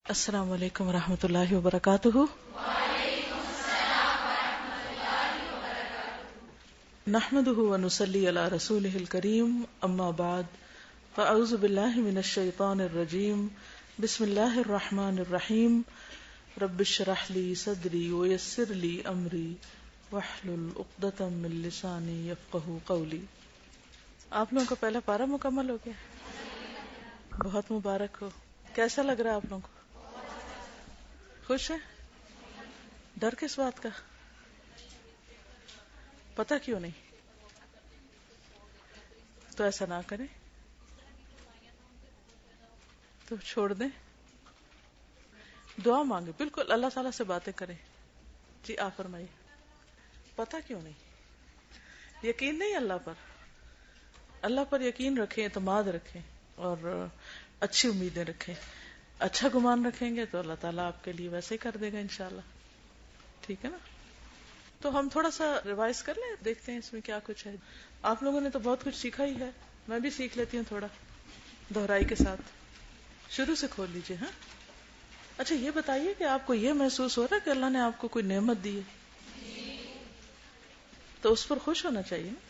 السلام علیکم ورحمۃ اللہ وبرکاتہ۔ نحمده ونصلی علی رسوله الکریم، اما بعد فاعوذ باللہ من الشیطان الرجیم، بسم اللہ الرحمن الرحیم، رب اشرح لی صدری ویسر لی امری واحلل عقدۃ من لسانی یفقہوا قولی۔ آپ لوگوں کا پہلا پارہ مکمل ہو گیا، بہت مبارک ہو۔ کیسا لگ رہا ہے آپ لوگوں کو؟ خوش ہیں؟ ڈر کس بات کا؟ پتہ کیوں نہیں؟ تو ایسا نہ کریں، تو چھوڑ دیں، دعا مانگے، بالکل اللہ تعالیٰ سے باتیں کریں۔ جی آپ فرمائیے، پتہ کیوں نہیں؟ یقین نہیں اللہ پر یقین رکھیں، اعتماد رکھیں اور اچھی امیدیں رکھیں۔ اچھا گمان رکھیں گے تو اللہ تعالیٰ آپ کے لیے ویسے ہی کر دے گا انشاءاللہ۔ ٹھیک ہے نا؟ تو ہم تھوڑا سا ریوائز کر لیں، دیکھتے ہیں اس میں کیا کچھ ہے۔ آپ لوگوں نے تو بہت کچھ سیکھا ہی ہے، میں بھی سیکھ لیتی ہوں تھوڑا دہرائی کے ساتھ۔ شروع سے کھول لیجئے۔ ہاں اچھا، یہ بتائیے کہ آپ کو یہ محسوس ہو رہا ہے کہ اللہ نے آپ کو کوئی نعمت دی ہے تو اس پر خوش ہونا چاہیے نا۔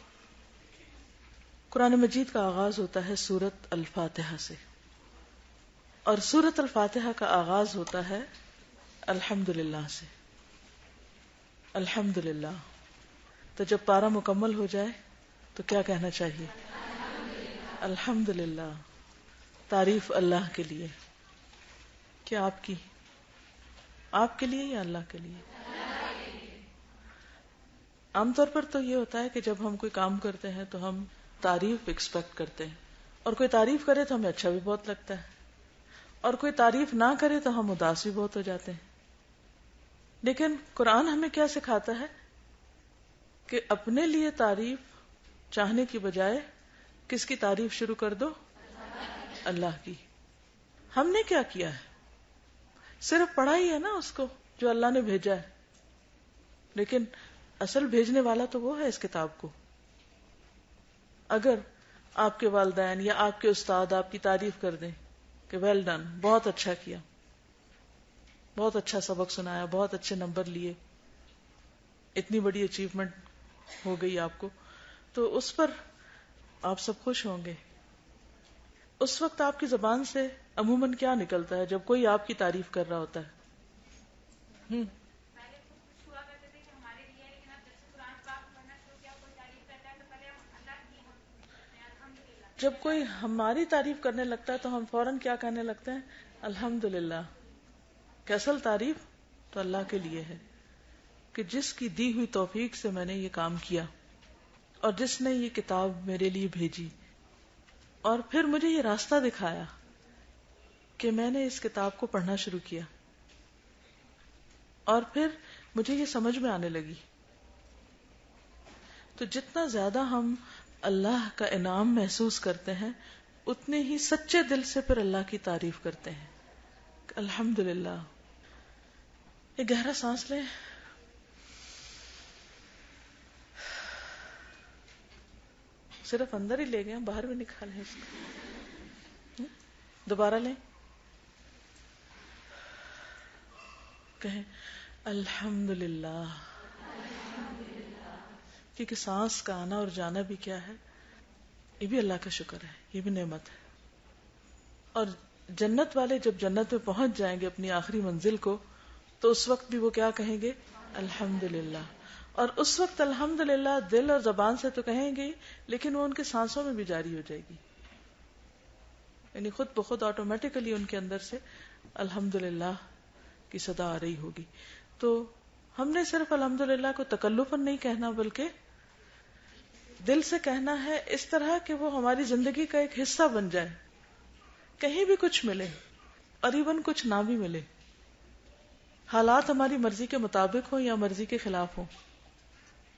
قرآن مجید کا آغاز ہوتا ہے سورۃ الفاتحہ سے، اور سورۃ الفاتحہ کا آغاز ہوتا ہے الحمدللہ سے۔ الحمدللہ، تو جب پارہ مکمل ہو جائے تو کیا کہنا چاہیے؟ الحمدللہ، تعریف اللہ کے لیے۔ کیا آپ کے لیے یا اللہ کے لیے؟ عام طور پر تو یہ ہوتا ہے کہ جب ہم کوئی کام کرتے ہیں تو ہم تعریف ایکسپیکٹ کرتے ہیں، اور کوئی تعریف کرے تو ہمیں اچھا بھی بہت لگتا ہے، اور کوئی تعریف نہ کرے تو ہم اداس بھی بہت ہو جاتے ہیں۔ لیکن قرآن ہمیں کیا سکھاتا ہے کہ اپنے لیے تعریف چاہنے کی بجائے کس کی تعریف شروع کر دو؟ اللہ کی۔ ہم نے کیا کیا ہے؟ صرف پڑھا ہی ہے نا اس کو جو اللہ نے بھیجا ہے، لیکن اصل بھیجنے والا تو وہ ہے اس کتاب کو۔ اگر آپ کے والدین یا آپ کے استاد آپ کی تعریف کر دیں کہ ویل ڈن، بہت اچھا کیا، بہت اچھا سبق سنایا، بہت اچھے نمبر لیے، اتنی بڑی اچیومنٹ ہو گئی آپ کو، تو اس پر آپ سب خوش ہوں گے۔ اس وقت آپ کی زبان سے عموماً کیا نکلتا ہے جب کوئی آپ کی تعریف کر رہا ہوتا ہے؟ جب کوئی ہماری تعریف کرنے لگتا ہے تو ہم فوراً کیا کہنے لگتے ہیں؟ الحمدللہ۔ کہ اصل تعریف تو اللہ کے لیے ہے کہ جس کی دی ہوئی توفیق سے میں نے یہ کام کیا، اور جس نے یہ کتاب میرے لیے بھیجی، اور پھر مجھے یہ راستہ دکھایا کہ میں نے اس کتاب کو پڑھنا شروع کیا، اور پھر مجھے یہ سمجھ میں آنے لگی۔ تو جتنا زیادہ ہم اللہ کا انعام محسوس کرتے ہیں، اتنے ہی سچے دل سے پھر اللہ کی تعریف کرتے ہیں۔ الحمدللہ۔ ایک گہرا سانس لیں، صرف اندر ہی لے گئے، باہر بھی نکالیں اس کو۔ دوبارہ لیں، کہیں الحمدللہ۔ کیونکہ سانس کا آنا اور جانا بھی کیا ہے؟ یہ بھی اللہ کا شکر ہے، یہ بھی نعمت ہے۔ اور جنت والے جب جنت میں پہنچ جائیں گے اپنی آخری منزل کو، تو اس وقت بھی وہ کیا کہیں گے؟ الحمدللہ۔ اور اس وقت الحمدللہ دل اور زبان سے تو کہیں گے، لیکن وہ ان کے سانسوں میں بھی جاری ہو جائے گی، یعنی خود بخود آٹومیٹیکلی ان کے اندر سے الحمدللہ کی صدا آ رہی ہوگی۔ تو ہم نے صرف الحمدللہ کو تکلفاً نہیں کہنا، بلکہ دل سے کہنا ہے، اس طرح کہ وہ ہماری زندگی کا ایک حصہ بن جائے، کہیں بھی کچھ ملے اور ایون کچھ نہ بھی ملے، حالات ہماری مرضی کے مطابق ہوں یا مرضی کے خلاف ہوں،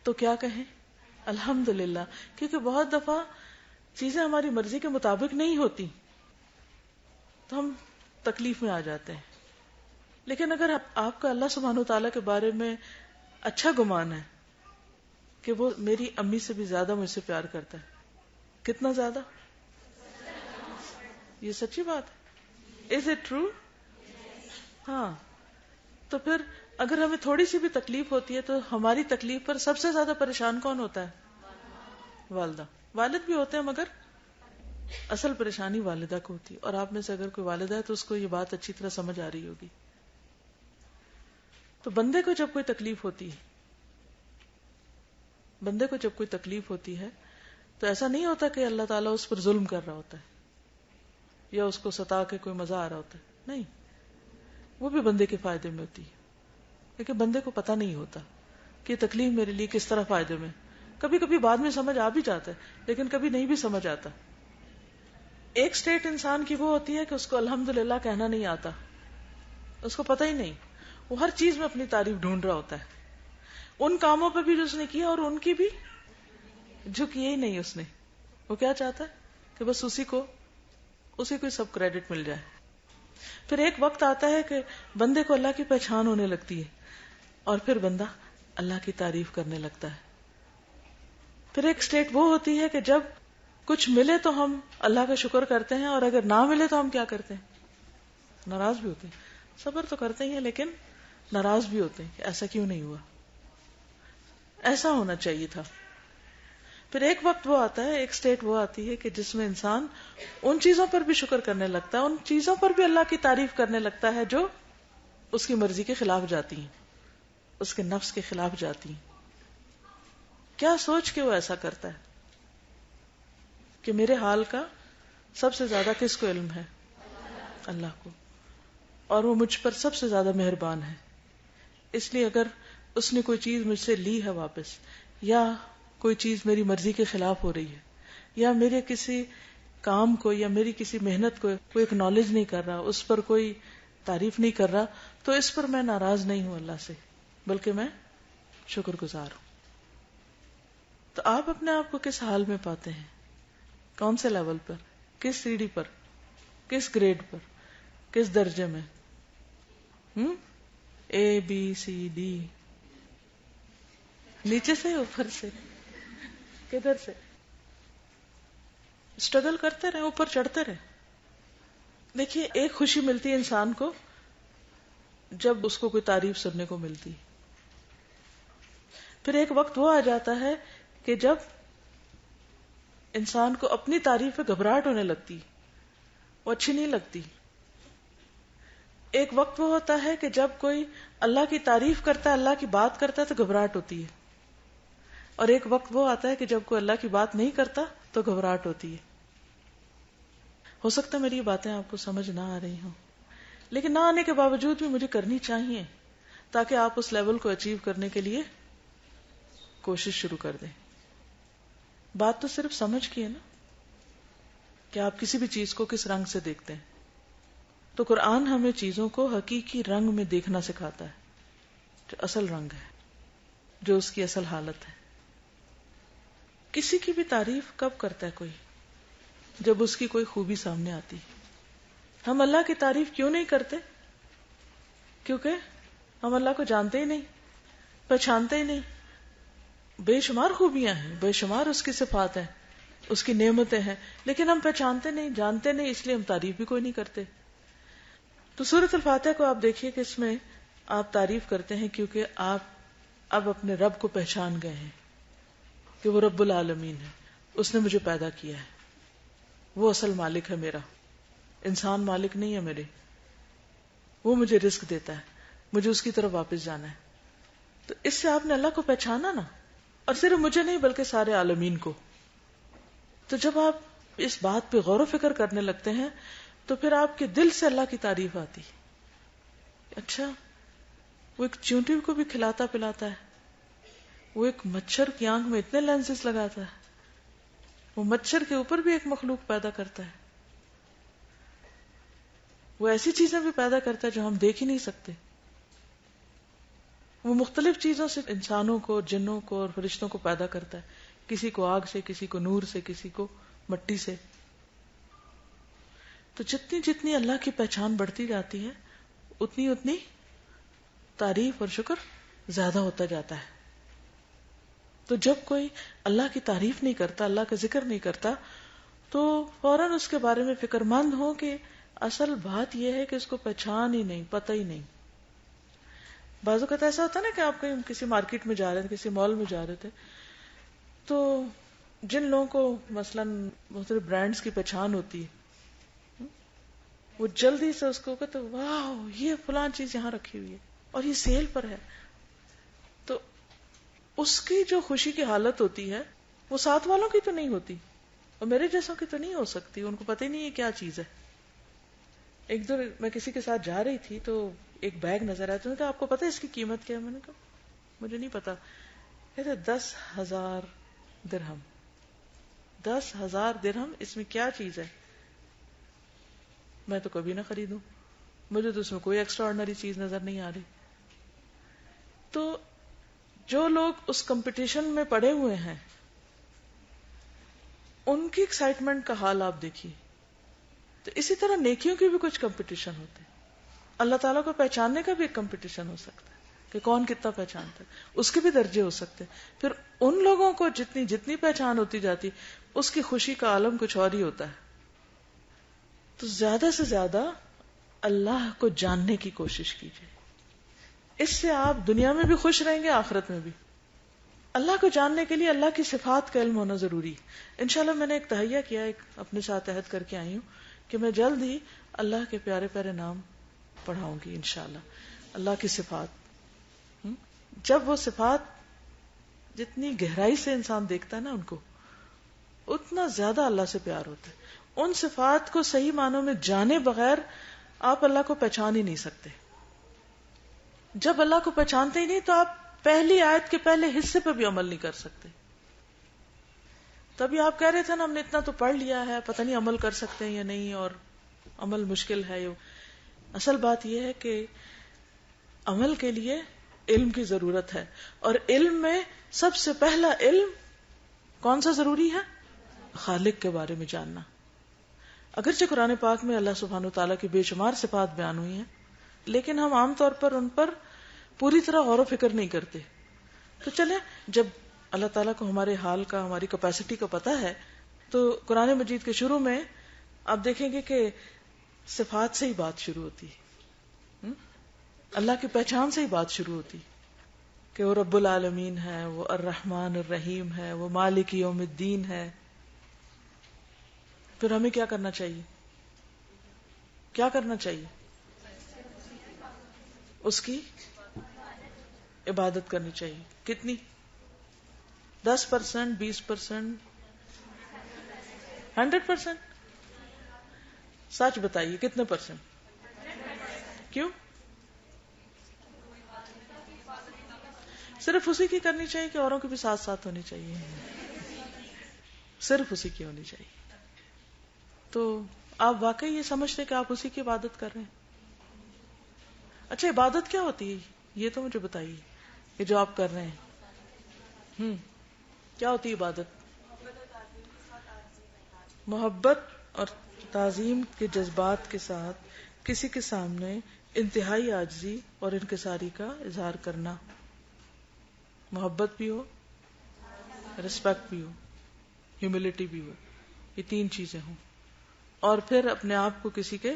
تو کیا کہیں؟ الحمدللہ۔ کیونکہ بہت دفعہ چیزیں ہماری مرضی کے مطابق نہیں ہوتی تو ہم تکلیف میں آ جاتے ہیں، لیکن اگر آپ کا اللہ سبحانہ وتعالیٰ کے بارے میں اچھا گمان ہے کہ وہ میری امی سے بھی زیادہ مجھ سے پیار کرتا ہے، کتنا زیادہ؟ یہ سچی بات ہے۔ Is it true؟ ہاں، تو پھر اگر ہمیں تھوڑی سی بھی تکلیف ہوتی ہے تو ہماری تکلیف پر سب سے زیادہ پریشان کون ہوتا ہے؟ والدہ. والد بھی ہوتے ہیں مگر اصل پریشانی والدہ کو ہوتی ہے. اور آپ میں سے اگر کوئی والدہ ہے تو اس کو یہ بات اچھی طرح سمجھ آ رہی ہوگی. تو بندے کو جب کوئی تکلیف ہوتی ہے، بندے کو جب کوئی تکلیف ہوتی ہے تو ایسا نہیں ہوتا کہ اللہ تعالیٰ اس پر ظلم کر رہا ہوتا ہے یا اس کو ستا کے کوئی مزہ آ رہا ہوتا ہے. نہیں، وہ بھی بندے کے فائدے میں ہوتی ہے، لیکن بندے کو پتہ نہیں ہوتا کہ یہ تکلیف میرے لیے کس طرح فائدے میں. کبھی کبھی بعد میں سمجھ آ بھی جاتا ہے لیکن کبھی نہیں بھی سمجھ آتا. ایک سٹیٹ انسان کی وہ ہوتی ہے کہ اس کو الحمدللہ کہنا نہیں آتا، اس کو پتہ ہی نہیں، وہ ہر چیز میں اپنی تعریف ڈھونڈ رہا ہوتا ہے، ان کاموں پہ بھی جو اس نے کیا اور ان کی بھی جو کیے ہی نہیں اس نے. وہ کیا چاہتا ہے کہ بس اسی کو سب کریڈٹ مل جائے. پھر ایک وقت آتا ہے کہ بندے کو اللہ کی پہچان ہونے لگتی ہے اور پھر بندہ اللہ کی تعریف کرنے لگتا ہے. پھر ایک سٹیٹ وہ ہوتی ہے کہ جب کچھ ملے تو ہم اللہ کا شکر کرتے ہیں اور اگر نہ ملے تو ہم کیا کرتے ہیں؟ ناراض بھی ہوتے ہیں. صبر تو کرتے ہی ہیں لیکن ناراض بھی ہوتے ہیں کہ ایسا کیوں نہیں ہوا، ایسا ہونا چاہیے تھا. پھر ایک وقت وہ آتا ہے، ایک سٹیٹ وہ آتی ہے کہ جس میں انسان ان چیزوں پر بھی شکر کرنے لگتا ہے، ان چیزوں پر بھی اللہ کی تعریف کرنے لگتا ہے جو اس کی مرضی کے خلاف جاتی ہیں، اس کے نفس کے خلاف جاتی ہیں. کیا سوچ کے وہ ایسا کرتا ہے کہ میرے حال کا سب سے زیادہ کس کو علم ہے؟ اللہ کو، اور وہ مجھ پر سب سے زیادہ مہربان ہے. اس لیے اگر اس نے کوئی چیز مجھ سے لی ہے واپس، یا کوئی چیز میری مرضی کے خلاف ہو رہی ہے، یا میرے کسی کام کو یا میری کسی محنت کو کوئی اکنالج نہیں کر رہا، اس پر کوئی تعریف نہیں کر رہا، تو اس پر میں ناراض نہیں ہوں اللہ سے، بلکہ میں شکر گزار ہوں. تو آپ اپنے آپ کو کس حال میں پاتے ہیں؟ کون سے لیول پر، کس سیڑھی پر، کس گریڈ پر، کس درجے میں؟ اے بی سی ڈی، نیچے سے اوپر سے، کدھر سے؟ اسٹرگل کرتے رہے، اوپر چڑھتے رہے. دیکھیے ایک خوشی ملتی ہے انسان کو جب اس کو کوئی تعریف سننے کو ملتی. پھر ایک وقت وہ آ جاتا ہے کہ جب انسان کو اپنی تعریف پہ گھبراہٹ ہونے لگتی، وہ اچھی نہیں لگتی. ایک وقت وہ ہوتا ہے کہ جب کوئی اللہ کی تعریف کرتا ہے، اللہ کی بات کرتا ہے تو گھبراہٹ ہوتی ہے. اور ایک وقت وہ آتا ہے کہ جب کوئی اللہ کی بات نہیں کرتا تو گھبراہٹ ہوتی ہے. ہو سکتا ہے میری یہ باتیں آپ کو سمجھ نہ آ رہی ہوں، لیکن نہ آنے کے باوجود بھی مجھے کرنی چاہیے تاکہ آپ اس لیول کو اچیو کرنے کے لیے کوشش شروع کر دیں. بات تو صرف سمجھ کی ہے نا، کہ آپ کسی بھی چیز کو کس رنگ سے دیکھتے ہیں. تو قرآن ہمیں چیزوں کو حقیقی رنگ میں دیکھنا سکھاتا ہے، جو اصل رنگ ہے، جو اس کی اصل حالت ہے. کسی کی بھی تعریف کب کرتا ہے کوئی؟ جب اس کی کوئی خوبی سامنے آتی. ہم اللہ کی تعریف کیوں نہیں کرتے؟ کیونکہ ہم اللہ کو جانتے ہی نہیں، پہچانتے ہی نہیں. بے شمار خوبیاں ہیں، بے شمار اس کی صفات ہیں، اس کی نعمتیں ہیں، لیکن ہم پہچانتے نہیں، جانتے نہیں، اس لیے ہم تعریف بھی کوئی نہیں کرتے. تو سورۃ الفاتحہ کو آپ دیکھیے کہ اس میں آپ تعریف کرتے ہیں کیونکہ آپ اب اپنے رب کو پہچان گئے ہیں کہ وہ رب العالمین ہے، اس نے مجھے پیدا کیا ہے، وہ اصل مالک ہے میرا، انسان مالک نہیں ہے میرے، وہ مجھے رزق دیتا ہے، مجھے اس کی طرف واپس جانا ہے. تو اس سے آپ نے اللہ کو پہچانا نا، اور صرف مجھے نہیں بلکہ سارے عالمین کو. تو جب آپ اس بات پہ غور و فکر کرنے لگتے ہیں تو پھر آپ کے دل سے اللہ کی تعریف آتی. اچھا، وہ ایک چیونٹی کو بھی کھلاتا پلاتا ہے، وہ ایک مچھر کی آنکھ میں اتنے لینسز لگاتا ہے، وہ مچھر کے اوپر بھی ایک مخلوق پیدا کرتا ہے، وہ ایسی چیزیں بھی پیدا کرتا ہے جو ہم دیکھ ہی نہیں سکتے. وہ مختلف چیزوں سے انسانوں کو، جنوں کو اور فرشتوں کو پیدا کرتا ہے، کسی کو آگ سے، کسی کو نور سے، کسی کو مٹی سے. تو جتنی جتنی اللہ کی پہچان بڑھتی جاتی ہے اتنی اتنی تعریف اور شکر زیادہ ہوتا جاتا ہے. تو جب کوئی اللہ کی تعریف نہیں کرتا، اللہ کا ذکر نہیں کرتا، تو فوراً اس کے بارے میں فکر مند ہو کہ اصل بات یہ ہے کہ اس کو پہچان ہی نہیں، پتہ ہی نہیں. بعض اوقات ایسا ہوتا ہے نا کہ آپ کہیں کسی مارکیٹ میں جا رہے تھے، کسی مال میں جا رہے تھے، تو جن لوگوں کو مثلاً مختلف برانڈز کی پہچان ہوتی ہے، وہ جلدی سے اس کو کہتے واو یہ فلاں چیز یہاں رکھی ہوئی ہے اور یہ سیل پر ہے. تو اس کی جو خوشی کی حالت ہوتی ہے وہ ساتھ والوں کی تو نہیں ہوتی اور میرے جیسوں کی تو نہیں ہو سکتی، ان کو پتہ ہی نہیں ہے کیا چیز ہے. ایک دن میں کسی کے ساتھ جا رہی تھی تو ایک بیگ نظر آیا، تو نے کہا آپ کو پتہ ہے اس کی قیمت کیا ہے؟ میں نے کہا مجھے نہیں پتا. کہتے 10,000 درہم. 10,000 درہم، اس میں کیا چیز ہے؟ میں تو کبھی نہ خریدوں، مجھے تو اس میں کوئی ایکسٹرا آرڈنری چیز نظر نہیں آ رہی. تو جو لوگ اس کمپٹیشن میں پڑے ہوئے ہیں ان کی ایکسائٹمنٹ کا حال آپ دیکھیے. تو اسی طرح نیکیوں کی بھی کچھ کمپٹیشن ہوتے ہیں. اللہ تعالیٰ کو پہچاننے کا بھی ایک کمپٹیشن ہو سکتا ہے کہ کون کتنا پہچانتا ہے، اس کے بھی درجے ہو سکتے ہیں. پھر ان لوگوں کو جتنی پہچان ہوتی جاتی اس کی خوشی کا عالم کچھ اور ہی ہوتا ہے. تو زیادہ سے زیادہ اللہ کو جاننے کی کوشش کیجیے، اس سے آپ دنیا میں بھی خوش رہیں گے، آخرت میں بھی. اللہ کو جاننے کے لیے اللہ کی صفات کا علم ہونا ضروری ہے. انشاءاللہ میں نے ایک تہیہ کیا، ایک اپنے ساتھ عہد کر کے آئی ہوں کہ میں جلد ہی اللہ کے پیارے پیارے نام پڑھاؤں گی انشاءاللہ. اللہ کی صفات، جب وہ صفات جتنی گہرائی سے انسان دیکھتا ہے نا ان کو، اتنا زیادہ اللہ سے پیار ہوتا ہے. ان صفات کو صحیح معنوں میں جانے بغیر آپ اللہ کو پہچان ہی نہیں سکتے. جب اللہ کو پہچانتے ہی نہیں تو آپ پہلی آیت کے پہلے حصے پہ بھی عمل نہیں کر سکتے. تبھی آپ کہہ رہے تھے نا ہم نے اتنا تو پڑھ لیا ہے، پتہ نہیں عمل کر سکتے ہیں یا نہیں، اور عمل مشکل ہے. اصل بات یہ ہے کہ عمل کے لیے علم کی ضرورت ہے، اور علم میں سب سے پہلا علم کون سا ضروری ہے؟ خالق کے بارے میں جاننا. اگرچہ قرآن پاک میں اللہ سبحانہ وتعالیٰ کی بے شمار صفات بیان ہوئی ہیں، لیکن ہم عام طور پر ان پر پوری طرح غور و فکر نہیں کرتے. تو چلیں، جب اللہ تعالیٰ کو ہمارے حال کا، ہماری کیپیسٹی کا پتہ ہے، تو قرآن مجید کے شروع میں آپ دیکھیں گے کہ صفات سے ہی بات شروع ہوتی، اللہ کی پہچان سے ہی بات شروع ہوتی کہ وہ رب العالمین ہے، وہ الرحمن الرحیم ہے، وہ مالک یوم الدین ہے. پھر ہمیں کیا کرنا چاہیے؟ کیا کرنا چاہیے؟ اس کی عبادت کرنی چاہیے. کتنی؟ 10%، 20%، 100%؟ سچ بتائیے کتنے %؟ کیوں؟ صرف اسی کی کرنی چاہیے کہ اوروں کی بھی ساتھ ساتھ ہونی چاہیے؟ صرف اسی کی ہونی چاہیے. تو آپ واقعی یہ سمجھتے کہ آپ اسی کی عبادت کر رہے ہیں؟ اچھا، عبادت کیا ہوتی ہے یہ تو مجھے بتائیے کہ جو آپ کر رہے ہیں. کیا ہوتی ہے عبادت؟ محبت اور تعظیم کے جذبات کے ساتھ کسی کے سامنے انتہائی عاجزی اور انکساری کا اظہار کرنا. محبت بھی ہو، رسپیکٹ بھی ہو، ہیوملٹی بھی ہو، یہ 3 چیزیں ہوں، اور پھر اپنے آپ کو کسی کے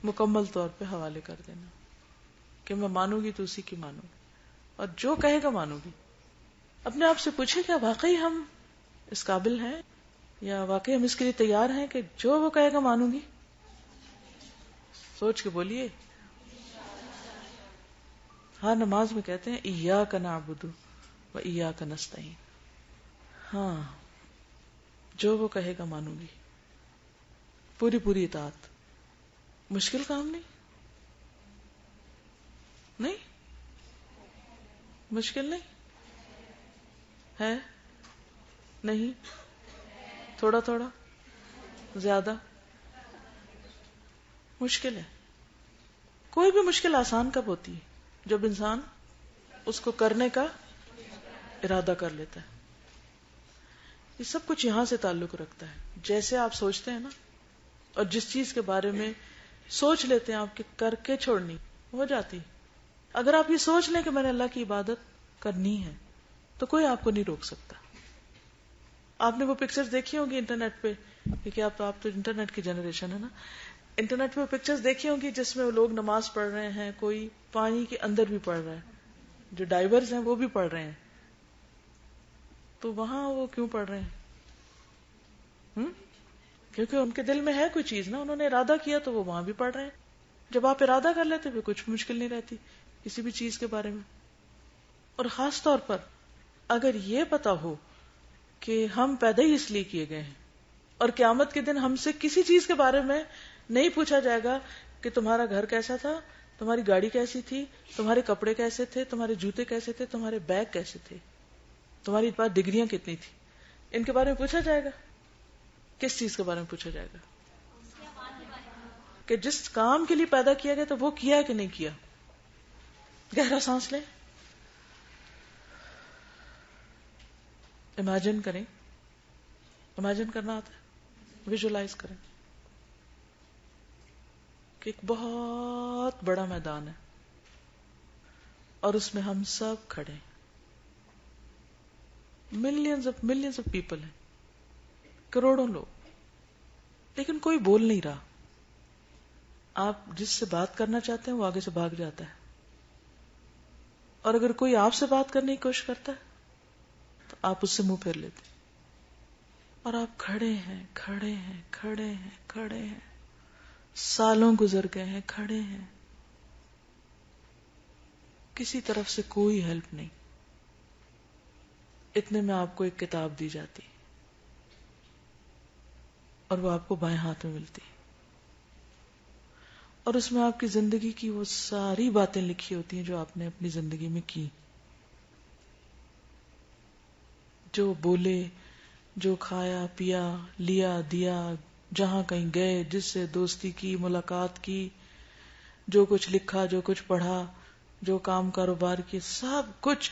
مکمل طور پہ حوالے کر دینا کہ میں مانوں گی تو اسی کی مانوں گی، اور جو کہے گا مانوں گی. اپنے آپ سے پوچھیں کیا واقعی ہم اس قابل ہیں، یا واقعی ہم اس کے لیے تیار ہیں کہ جو وہ کہے گا مانوں گی؟ سوچ کے بولیے. ہر نماز میں کہتے ہیں ایاک نعبد و ایاک نستعین. ہاں، جو وہ کہے گا مانوں گی، پوری پوری اطاعت. مشکل کام نہیں، نہیں مشکل نہیں ہے، نہیں تھوڑا تھوڑا، زیادہ مشکل ہے. کوئی بھی مشکل آسان کب ہوتی ہے؟ جب انسان اس کو کرنے کا ارادہ کر لیتا ہے. یہ سب کچھ یہاں سے تعلق رکھتا ہے. جیسے آپ سوچتے ہیں نا، اور جس چیز کے بارے میں سوچ لیتے ہیں آپ کہ کر کے چھوڑنی ہو جاتی. اگر آپ یہ سوچ لیں کہ میں نے اللہ کی عبادت کرنی ہے تو کوئی آپ کو نہیں روک سکتا. آپ نے وہ پکچر دیکھی ہوگی انٹرنیٹ پہ کہ آپ تو انٹرنیٹ کی جنریشن ہے نا، انٹرنیٹ پہ پکچرز دیکھی ہوں گی جس میں وہ لوگ نماز پڑھ رہے ہیں، کوئی پانی کے اندر بھی پڑھ رہا ہے، جو ڈائیورز ہیں وہ بھی پڑھ رہے ہیں، تو وہاں وہ کیوں پڑھ رہے ہیں؟ کیونکہ ان کے دل میں ہے کوئی چیز نا، انہوں نے ارادہ کیا تو وہ وہاں بھی پڑھ رہے ہیں. جب آپ ارادہ کر لیتے پھر کچھ مشکل نہیں رہتی کسی بھی چیز کے بارے میں. اور خاص طور پر اگر یہ پتا ہو کہ ہم پیدا ہی اس لیے کیے گئے ہیں اور قیامت کے دن ہم سے کسی چیز کے بارے میں نہیں پوچھا جائے گا کہ تمہارا گھر کیسا تھا، تمہاری گاڑی کیسی تھی، تمہارے کپڑے کیسے تھے، تمہارے جوتے کیسے تھے، تمہارے بیگ کیسے تھے، تمہاری پاس ڈگریاں کتنی تھی، ان کے بارے میں پوچھا جائے گا؟ کس چیز کے بارے میں پوچھا جائے گا؟ کہ جس کام کے لیے پیدا کیا گیا تو وہ کیا کہ نہیں کیا. گہرا سانس لیں، امیجن کریں. امیجن کرنا آتا ہے؟ ویژولائز کریں کہ ایک بہت بڑا میدان ہے اور اس میں ہم سب کھڑے ہیں، ملینز آف پیپل ہیں، کروڑوں لوگ، لیکن کوئی بول نہیں رہا. آپ جس سے بات کرنا چاہتے ہیں وہ آگے سے بھاگ جاتا ہے، اور اگر کوئی آپ سے بات کرنے کی کوشش کرتا ہے تو آپ اس سے منہ پھیر لیتے، اور آپ کھڑے ہیں کھڑے ہیں کھڑے ہیں کھڑے ہیں، سالوں گزر گئے ہیں، کھڑے ہیں، کسی طرف سے کوئی ہیلپ نہیں. اتنے میں آپ کو ایک کتاب دی جاتی اور وہ آپ کو بائیں ہاتھ میں ملتی، اور اس میں آپ کی زندگی کی وہ ساری باتیں لکھی ہوتی ہیں جو آپ نے اپنی زندگی میں کی، جو بولے، جو کھایا پیا لیا دیا، جہاں کہیں گئے، جس سے دوستی کی، ملاقات کی، جو کچھ لکھا، جو کچھ پڑھا، جو کام کاروبار کی، سب کچھ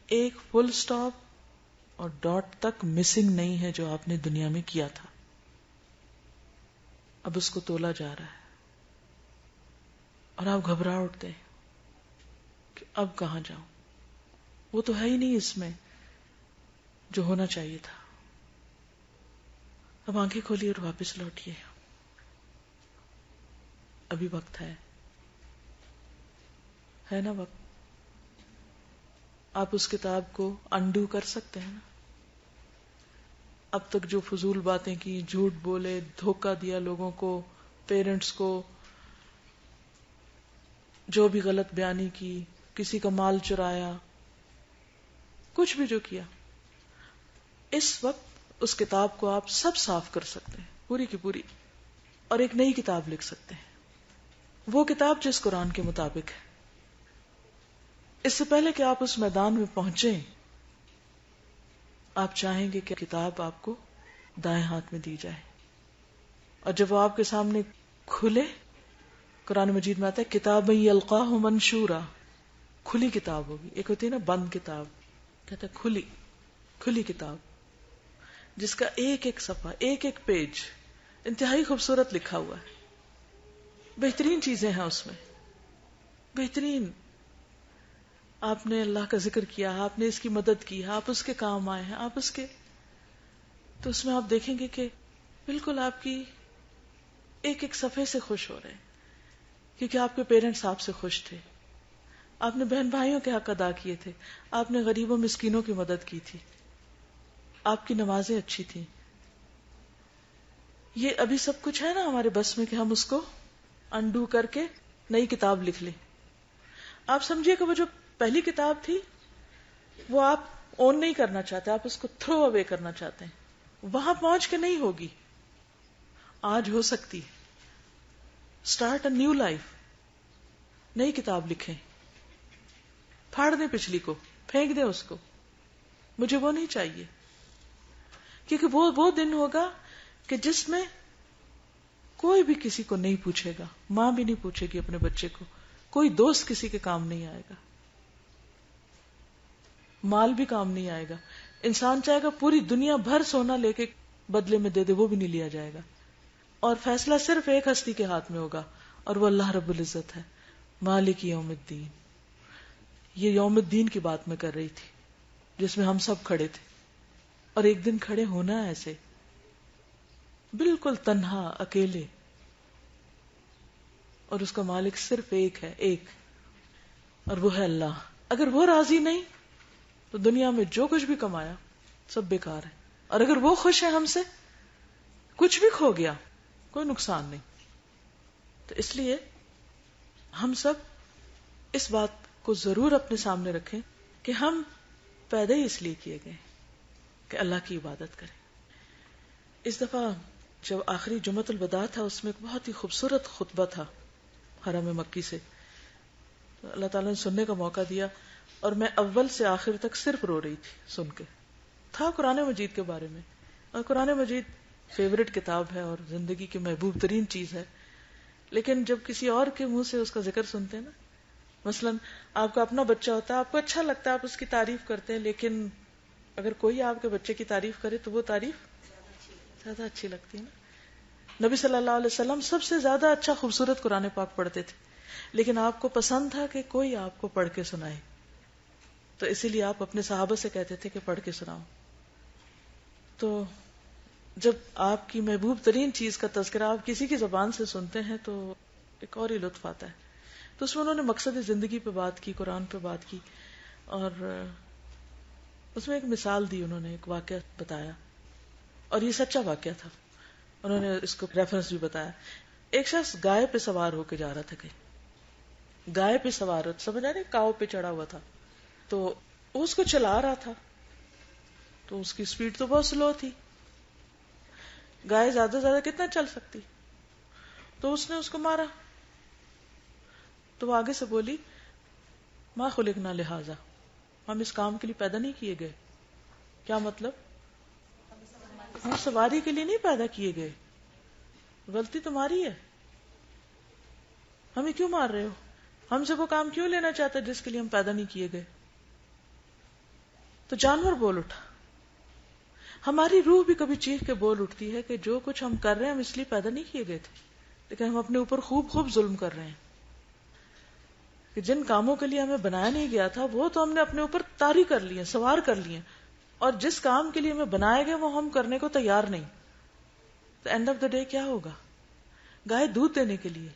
ایک فل سٹاپ اور ڈاٹ تک مسنگ نہیں ہے جو آپ نے دنیا میں کیا تھا. اب اس کو تولا جا رہا ہے اور آپ گھبرا اٹھتے ہیں کہ اب کہاں جاؤں، وہ تو ہے ہی نہیں اس میں جو ہونا چاہیے تھا. اب آنکھیں کھولیے اور واپس لوٹیے، ابھی وقت ہے نا وقت. آپ اس کتاب کو انڈو کر سکتے ہیں نا. اب تک جو فضول باتیں کی، جھوٹ بولے، دھوکہ دیا لوگوں کو، پیرنٹس کو، جو بھی غلط بیانی کی، کسی کا مال چرایا، کچھ بھی جو کیا، اس وقت اس کتاب کو آپ سب صاف کر سکتے ہیں پوری کی پوری، اور ایک نئی کتاب لکھ سکتے ہیں، وہ کتاب جس قرآن کے مطابق ہے. اس سے پہلے کہ آپ اس میدان میں پہنچیں، آپ چاہیں گے کہ کتاب آپ کو دائیں ہاتھ میں دی جائے، اور جب وہ آپ کے سامنے کھلے، قرآن مجید میں آتا ہے کتاب یلقاہ منشورا، کھلی کتاب ہوگی. ایک ہوتی ہے نا بند کتاب، کہتا ہے کھلی کتاب جس کا ایک ایک صفحہ، ایک ایک پیج انتہائی خوبصورت لکھا ہوا ہے، بہترین چیزیں ہیں اس میں، بہترین. آپ نے اللہ کا ذکر کیا، آپ نے اس کی مدد کی، آپ اس کے کام آئے ہیں، آپ اس کے، تو اس میں آپ دیکھیں گے کہ بالکل آپ کی ایک ایک صفحے سے خوش ہو رہے ہیں، کیونکہ آپ کے پیرنٹس آپ سے خوش تھے، آپ نے بہن بھائیوں کے حق ادا کیے تھے، آپ نے غریبوں مسکینوں کی مدد کی تھی، آپ کی نمازیں اچھی تھیں. یہ ابھی سب کچھ ہے نا ہمارے بس میں کہ ہم اس کو انڈو کر کے نئی کتاب لکھ لیں. آپ سمجھیے کہ وہ جو پہلی کتاب تھی وہ آپ اون نہیں کرنا چاہتے، آپ اس کو تھرو اوے کرنا چاہتے ہیں، وہاں پہنچ کے نہیں ہوگی، آج ہو سکتی. اسٹارٹ اے نیو لائف، نئی کتاب لکھیں، پھاڑ دیں پچھلی کو، پھینک دیں اس کو، مجھے وہ نہیں چاہیے. کیونکہ وہ دن ہوگا کہ جس میں کوئی بھی کسی کو نہیں پوچھے گا، ماں بھی نہیں پوچھے گی اپنے بچے کو، کوئی دوست کسی کے کام نہیں آئے گا، مال بھی کام نہیں آئے گا. انسان چاہے گا پوری دنیا بھر سونا لے کے بدلے میں دے دے، وہ بھی نہیں لیا جائے گا. اور فیصلہ صرف ایک ہستی کے ہاتھ میں ہوگا، اور وہ اللہ رب العزت ہے، مالک یوم الدین. یہ یوم الدین کی بات میں کر رہی تھی جس میں ہم سب کھڑے تھے، اور ایک دن کھڑے ہونا ایسے بالکل تنہا، اکیلے. اور اس کا مالک صرف ایک ہے، ایک، اور وہ ہے اللہ. اگر وہ راضی نہیں تو دنیا میں جو کچھ بھی کمایا سب بیکار ہے، اور اگر وہ خوش ہے ہم سے، کچھ بھی کھو گیا کوئی نقصان نہیں. تو اس لیے ہم سب اس بات کو ضرور اپنے سامنے رکھیں کہ ہم پیدا ہی اس لیے کیے گئے کہ اللہ کی عبادت کریں. اس دفعہ جب آخری جمعۃ الوداع تھا، اس میں ایک بہت ہی خوبصورت خطبہ تھا حرم مکی سے. اللہ تعالیٰ نے سننے کا موقع دیا اور میں اول سے آخر تک صرف رو رہی تھی سن کے. تھا قرآن مجید کے بارے میں، اور قرآن مجید فیوریٹ کتاب ہے اور زندگی کی محبوب ترین چیز ہے. لیکن جب کسی اور کے منہ سے اس کا ذکر سنتے ہیں نا، مثلا آپ کا اپنا بچہ ہوتا ہے، آپ کو اچھا لگتا ہے، آپ اس کی تعریف کرتے ہیں، لیکن اگر کوئی آپ کے بچے کی تعریف کرے تو وہ تعریف زیادہ اچھی لگتی ہے نا. نبی صلی اللہ علیہ وسلم سب سے زیادہ اچھا خوبصورت قرآن پاک پڑھتے تھے، لیکن آپ کو پسند تھا کہ کوئی آپ کو پڑھ کے سنائے، تو اسی لیے آپ اپنے صحابہ سے کہتے تھے کہ پڑھ کے سناؤ. تو جب آپ کی محبوب ترین چیز کا تذکرہ آپ کسی کی زبان سے سنتے ہیں تو ایک اور ہی لطف آتا ہے. تو اس میں انہوں نے مقصد زندگی پہ بات کی، قرآن پہ بات کی، اور اس میں ایک مثال دی، انہوں نے ایک واقعہ بتایا، اور یہ سچا واقعہ تھا. انہوں نے اس کو ریفرنس بھی بتایا. ایک شخص گائے پہ سوار ہو کے جا رہا تھا، کہیں گائے پہ سوار ہو، سمجھ آ رہی، کاؤ پہ چڑھا ہوا تھا. تو وہ اس کو چلا رہا تھا، تو اس کی سپیڈ تو بہت سلو تھی. گائے زیادہ سے زیادہ کتنا چل سکتی؟ تو اس نے اس کو مارا. تو وہ آگے سے بولی، ما خلقنا لہذا، ہم اس کام کے لیے پیدا نہیں کیے گئے. کیا مطلب؟ ہم سواری کے لیے نہیں پیدا کیے گئے، غلطی تمہاری ہے، ہمیں کیوں مار رہے ہو؟ ہم سے وہ کام کیوں لینا چاہتا ہے جس کے لیے ہم پیدا نہیں کیے گئے؟ تو جانور بول اٹھا. ہماری روح بھی کبھی چیخ کے بول اٹھتی ہے کہ جو کچھ ہم کر رہے ہیں ہم اس لیے پیدا نہیں کیے گئے تھے، لیکن ہم اپنے اوپر خوب ظلم کر رہے ہیں کہ جن کاموں کے لیے ہمیں بنایا نہیں گیا تھا وہ تو ہم نے اپنے اوپر طاری کر لیے، سوار کر لیے، اور جس کام کے لیے ہمیں بنایا گیا وہ ہم کرنے کو تیار نہیں. تو اینڈ آف دا ڈے کیا ہوگا؟ گائے دودھ دینے کے لیے،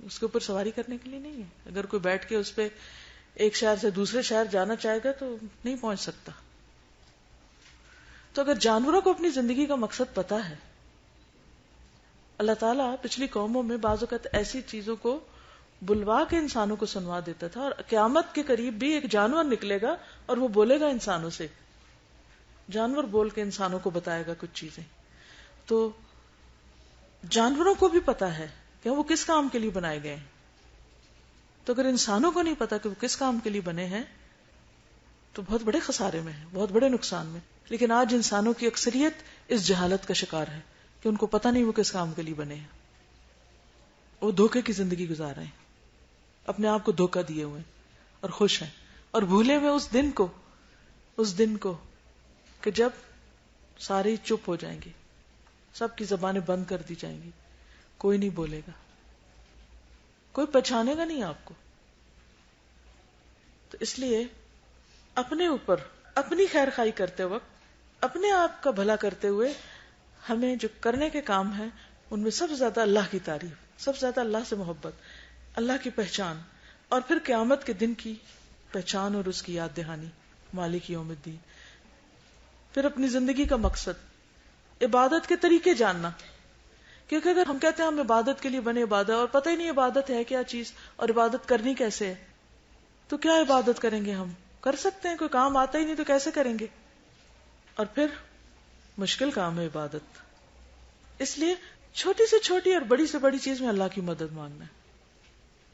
اس کے اوپر سواری کرنے کے لیے نہیں ہے. اگر کوئی بیٹھ کے اس پہ ایک شہر سے دوسرے شہر جانا چاہے گا تو نہیں پہنچ سکتا. تو اگر جانوروں کو اپنی زندگی کا مقصد پتا ہے، اللہ تعالیٰ پچھلی قوموں میں بعض اوقات ایسی چیزوں کو بلوا کے انسانوں کو سنوا دیتا تھا، اور قیامت کے قریب بھی ایک جانور نکلے گا اور وہ بولے گا انسانوں سے، جانور بول کے انسانوں کو بتائے گا کچھ چیزیں. تو جانوروں کو بھی پتا ہے کہ وہ کس کام کے لیے بنائے گئے ہیں. تو اگر انسانوں کو نہیں پتا کہ وہ کس کام کے لیے بنے ہیں تو بہت بڑے خسارے میں ہیں، بہت بڑے نقصان میں. لیکن آج انسانوں کی اکثریت اس جہالت کا شکار ہے کہ ان کو پتہ نہیں وہ کس کام کے لیے بنے ہیں. وہ دھوکے کی زندگی گزار رہے ہیں، اپنے آپ کو دھوکہ دیے ہوئے اور خوش ہیں، اور بھولے ہوئے اس دن کو کہ جب سارے چپ ہو جائیں گے، سب کی زبانیں بند کر دی جائیں گی، کوئی نہیں بولے گا، کوئی پہچانے گا نہیں آپ کو. تو اس لیے اپنے اوپر اپنی خیر خواہی کرتے وقت، اپنے آپ کا بھلا کرتے ہوئے، ہمیں جو کرنے کے کام ہیں ان میں سب سے زیادہ اللہ کی تعریف، سب سے زیادہ اللہ سے محبت، اللہ کی پہچان، اور پھر قیامت کے دن کی پہچان اور اس کی یاد دہانی، مالک یوم الدین. پھر اپنی زندگی کا مقصد، عبادت کے طریقے جاننا. کیونکہ اگر ہم کہتے ہیں ہم عبادت کے لیے بنے عبادت، اور پتہ ہی نہیں عبادت ہے کیا چیز اور عبادت کرنی کیسے ہے، تو کیا عبادت کریں گے؟ ہم کر سکتے ہیں، کوئی کام آتا ہی نہیں تو کیسے کریں گے؟ اور پھر مشکل کام ہے عبادت. اس لیے چھوٹی سے چھوٹی اور بڑی سے بڑی چیز میں اللہ کی مدد مانگنا ہے.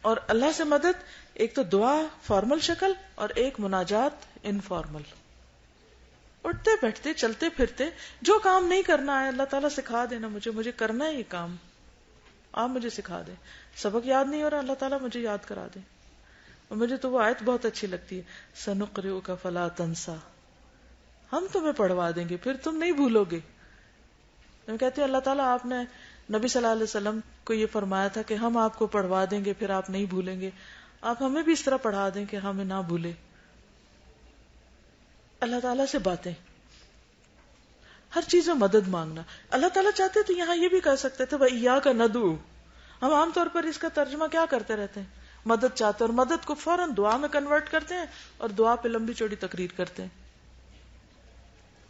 اور اللہ سے مدد ایک تو دعا فارمل شکل، اور ایک مناجات انفارمل. اٹھتے بیٹھتے چلتے پھرتے جو کام نہیں کرنا ہے اللہ تعالیٰ سکھا دینا، مجھے کرنا ہے یہ کام، آپ مجھے سکھا دیں. سبق یاد نہیں ہو رہا، اللہ تعالیٰ مجھے یاد کرا دیں. اور مجھے تو وہ آیت بہت اچھی لگتی ہے، سنقرئک فلا تنسا، ہم تمہیں پڑھوا دیں گے پھر تم نہیں بھولو گے. میں کہتی ہوں اللہ تعالیٰ آپ نے نبی صلی اللہ علیہ وسلم کو یہ فرمایا تھا کہ ہم آپ کو پڑھوا دیں گے پھر آپ نہیں بھولیں گے، آپ ہمیں بھی اس طرح پڑھا دیں کہ ہمیں نہ بھولے. اللہ تعالیٰ سے باتیں، ہر چیز میں مدد مانگنا. اللہ تعالیٰ چاہتے تو یہاں یہ بھی کہہ سکتے تھے وَإِيَّاكَ نَدْعُو، ہم عام طور پر اس کا ترجمہ کیا کرتے رہتے ہیں؟ مدد چاہتے ہیں، اور مدد کو فوراً دعا میں کنورٹ کرتے ہیں اور دعا پہ لمبی چوڑی تقریر کرتے ہیں.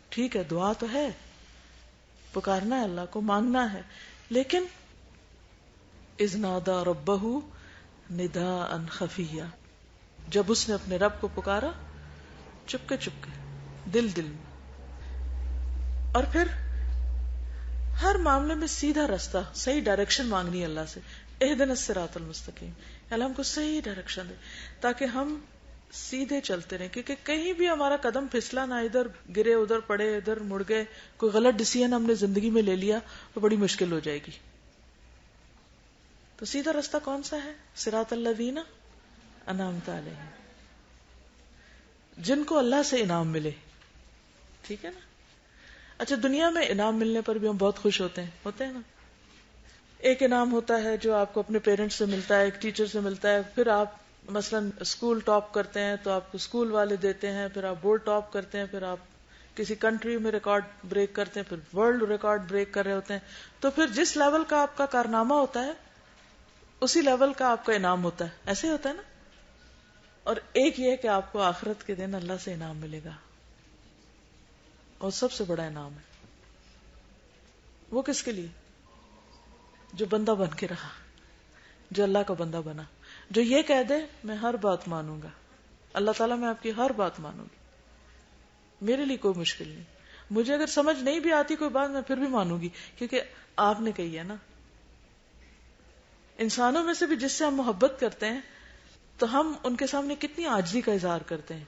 ٹھیک ہے، دعا تو ہے، پکارنا ہے اللہ کو، مانگنا ہے، لیکن اذ نادى ربه نداء خفيا، جب اس نے اپنے رب کو پکارا چپکے چپکے، دل میں. اور پھر ہر معاملے میں سیدھا راستہ، صحیح ڈائریکشن مانگنی ہے اللہ سے. اہدنا الصراط المستقیم، اللہ ہم کو صحیح ڈائریکشن دے تاکہ ہم سیدھے چلتے رہیں، کیونکہ کہیں بھی ہمارا قدم پھسلا نہ، ادھر گرے ادھر پڑے ادھر مڑ گئے، کوئی غلط ڈیسیژن ہم نے زندگی میں لے لیا تو بڑی مشکل ہو جائے گی. تو سیدھا راستہ کون سا ہے؟ صراط الذین انعمت علیہم، جن کو اللہ سے انعام ملے. ٹھیک ہے نا؟ اچھا، دنیا میں انعام ملنے پر بھی ہم بہت خوش ہوتے ہیں نا. ایک انعام ہوتا ہے جو آپ کو اپنے پیرنٹس سے ملتا ہے، ایک ٹیچر سے ملتا ہے، پھر آپ مثلا اسکول ٹاپ کرتے ہیں تو آپ کو اسکول والے دیتے ہیں، پھر آپ بورڈ ٹاپ کرتے ہیں، پھر آپ کسی کنٹری میں ریکارڈ بریک کرتے ہیں، پھر ورلڈ ریکارڈ بریک کر رہے ہوتے ہیں. تو پھر جس لیول کا آپ کا کارنامہ ہوتا ہے اسی لیول کا آپ کا انعام ہوتا ہے. ایسے ہی ہوتا ہے نا. اور ایک یہ ہے کہ آپ کو آخرت کے دن اللہ سے انعام ملے گا، اور سب سے بڑا انعام ہے وہ کس کے لیے؟ جو بندہ بن کے رہا، جو اللہ کا بندہ بنا، جو یہ کہہ دے میں ہر بات مانوں گا، اللہ تعالیٰ میں آپ کی ہر بات مانوں گی، میرے لیے کوئی مشکل نہیں، مجھے اگر سمجھ نہیں بھی آتی کوئی بات میں پھر بھی مانوں گی، کیونکہ آپ نے کہی ہے نا. انسانوں میں سے بھی جس سے ہم محبت کرتے ہیں تو ہم ان کے سامنے کتنی عاجزی کا اظہار کرتے ہیں،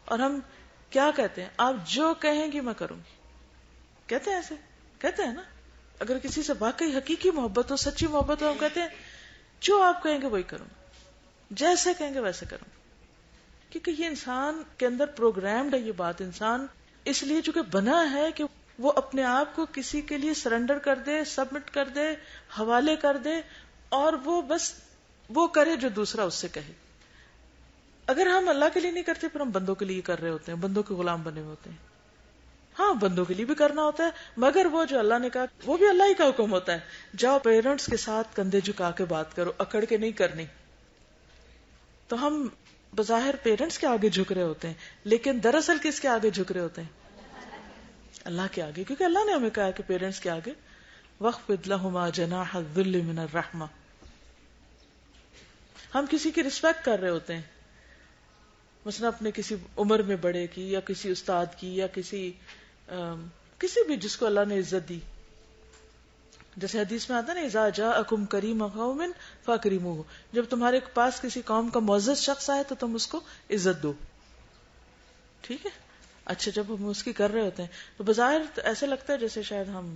اور ہم کیا کہتے ہیں؟ آپ جو کہیں گی میں کروں گی. کہتے ہیں ایسے؟ کہتے ہیں نا. اگر کسی سے واقعی حقیقی محبت ہو، سچی محبت ہو، ہم کہتے ہیں جو آپ کہیں گے وہی کروں، جیسے کہیں گے ویسے کروں. کیونکہ یہ انسان کے اندر پروگرامڈ ہے یہ بات. انسان اس لیے چونکہ بنا ہے کہ وہ اپنے آپ کو کسی کے لیے سرنڈر کر دے، سبمٹ کر دے، حوالے کر دے، اور وہ بس وہ کرے جو دوسرا اس سے کہے. اگر ہم اللہ کے لیے نہیں کرتے پھر ہم بندوں کے لیے کر رہے ہوتے ہیں، بندوں کے غلام بنے ہوتے ہیں. ہاں، بندوں کے لیے بھی کرنا ہوتا ہے، مگر وہ جو اللہ نے کہا وہ بھی اللہ ہی کا حکم ہوتا ہے. جاؤ پیرنٹس کے ساتھ کندھے جھکا کے بات کرو، اکڑ کے نہیں کرنی. تو ہم بظاہر پیرنٹس کے آگے جھک رہے ہوتے ہیں، لیکن دراصل کس کے آگے جھک رہے ہوتے ہیں؟ اللہ کے آگے، کیونکہ اللہ نے ہمیں کہا کہ پیرنٹس کے آگے وَخْفِضْ لَهُمَا جَنَاحَ الذُّلِّ مِنَ الرَّحْمَةِ. ہم کسی کی رسپیکٹ کر رہے ہوتے ہیں، مثلا اپنے کسی عمر میں بڑے کی، یا کسی استاد کی، یا کسی بھی جس کو اللہ نے عزت دی. جیسے حدیث میں آتا ہے نا اذا جاءکم کریم قوم فاکرموہ، جب تمہارے پاس کسی قوم کا معزز شخص آئے تو تم اس کو عزت دو. ٹھیک ہے. اچھا، جب ہم اس کی کر رہے ہوتے ہیں تو بظاہر ایسے لگتا ہے جیسے شاید ہم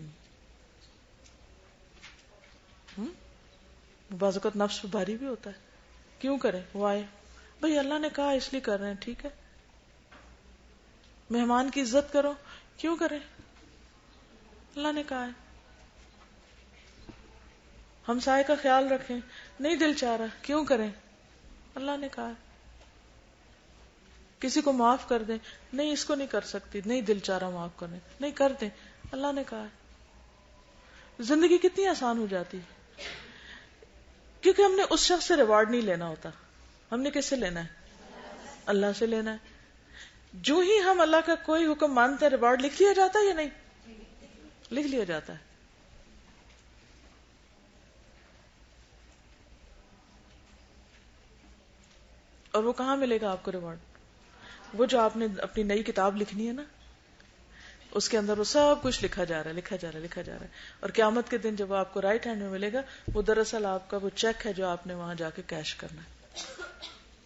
بعض اوقات نفس پہ بھاری بھی ہوتا ہے. کیوں کریں؟ وائے بھئی اللہ نے کہا اس لیے کر رہے ہیں. ٹھیک ہے. مہمان کی عزت کرو، کیوں کریں؟ اللہ نے کہا ہے. ہمسائے کا خیال رکھیں، نہیں دل چاہ رہا، کیوں کریں؟ اللہ نے کہا ہے. کسی کو معاف کر دیں، نہیں اس کو نہیں کر سکتی، نہیں دل چاہ رہا معاف کرنے، نہیں کر دیں، اللہ نے کہا ہے. زندگی کتنی آسان ہو جاتی، کیونکہ ہم نے اس شخص سے ریوارڈ نہیں لینا ہوتا. ہم نے کس سے لینا ہے؟ اللہ سے لینا ہے. جو ہی ہم اللہ کا کوئی حکم مانتے ہیں ریوارڈ لکھ لیا جاتا ہے یا نہیں؟ لکھ لیا جاتا ہے. اور وہ کہاں ملے گا آپ کو ریوارڈ؟ وہ جو آپ نے اپنی نئی کتاب لکھنی ہے نا، اس کے اندر وہ سب کچھ لکھا جا رہا ہے، لکھا جا رہا ہے، لکھا جا رہا ہے. اور قیامت کے دن جب آپ کو رائٹ ہینڈ میں ملے گا، وہ دراصل آپ کا وہ چیک ہے جو آپ نے وہاں جا کے کیش کرنا ہے.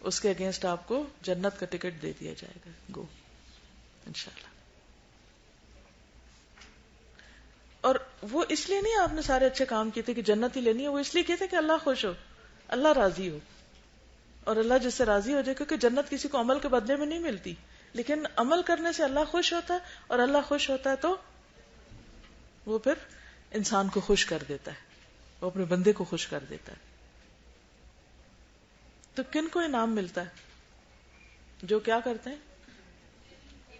اس کے اگینسٹ آپ کو جنت کا ٹکٹ دے دیا جائے گا. گو انشاءاللہ. اور وہ اس لیے نہیں آپ نے سارے اچھے کام کیے تھے کہ جنت ہی لینی ہے، وہ اس لیے کیے تھے کہ اللہ خوش ہو، اللہ راضی ہو. اور اللہ جس سے راضی ہو جائے، کیونکہ جنت کسی کو عمل کے بدلے میں نہیں ملتی، لیکن عمل کرنے سے اللہ خوش ہوتا ہے، اور اللہ خوش ہوتا ہے تو وہ پھر انسان کو خوش کر دیتا ہے، وہ اپنے بندے کو خوش کر دیتا ہے. تو کن کو انعام ملتا ہے؟ جو کیا کرتے ہیں؟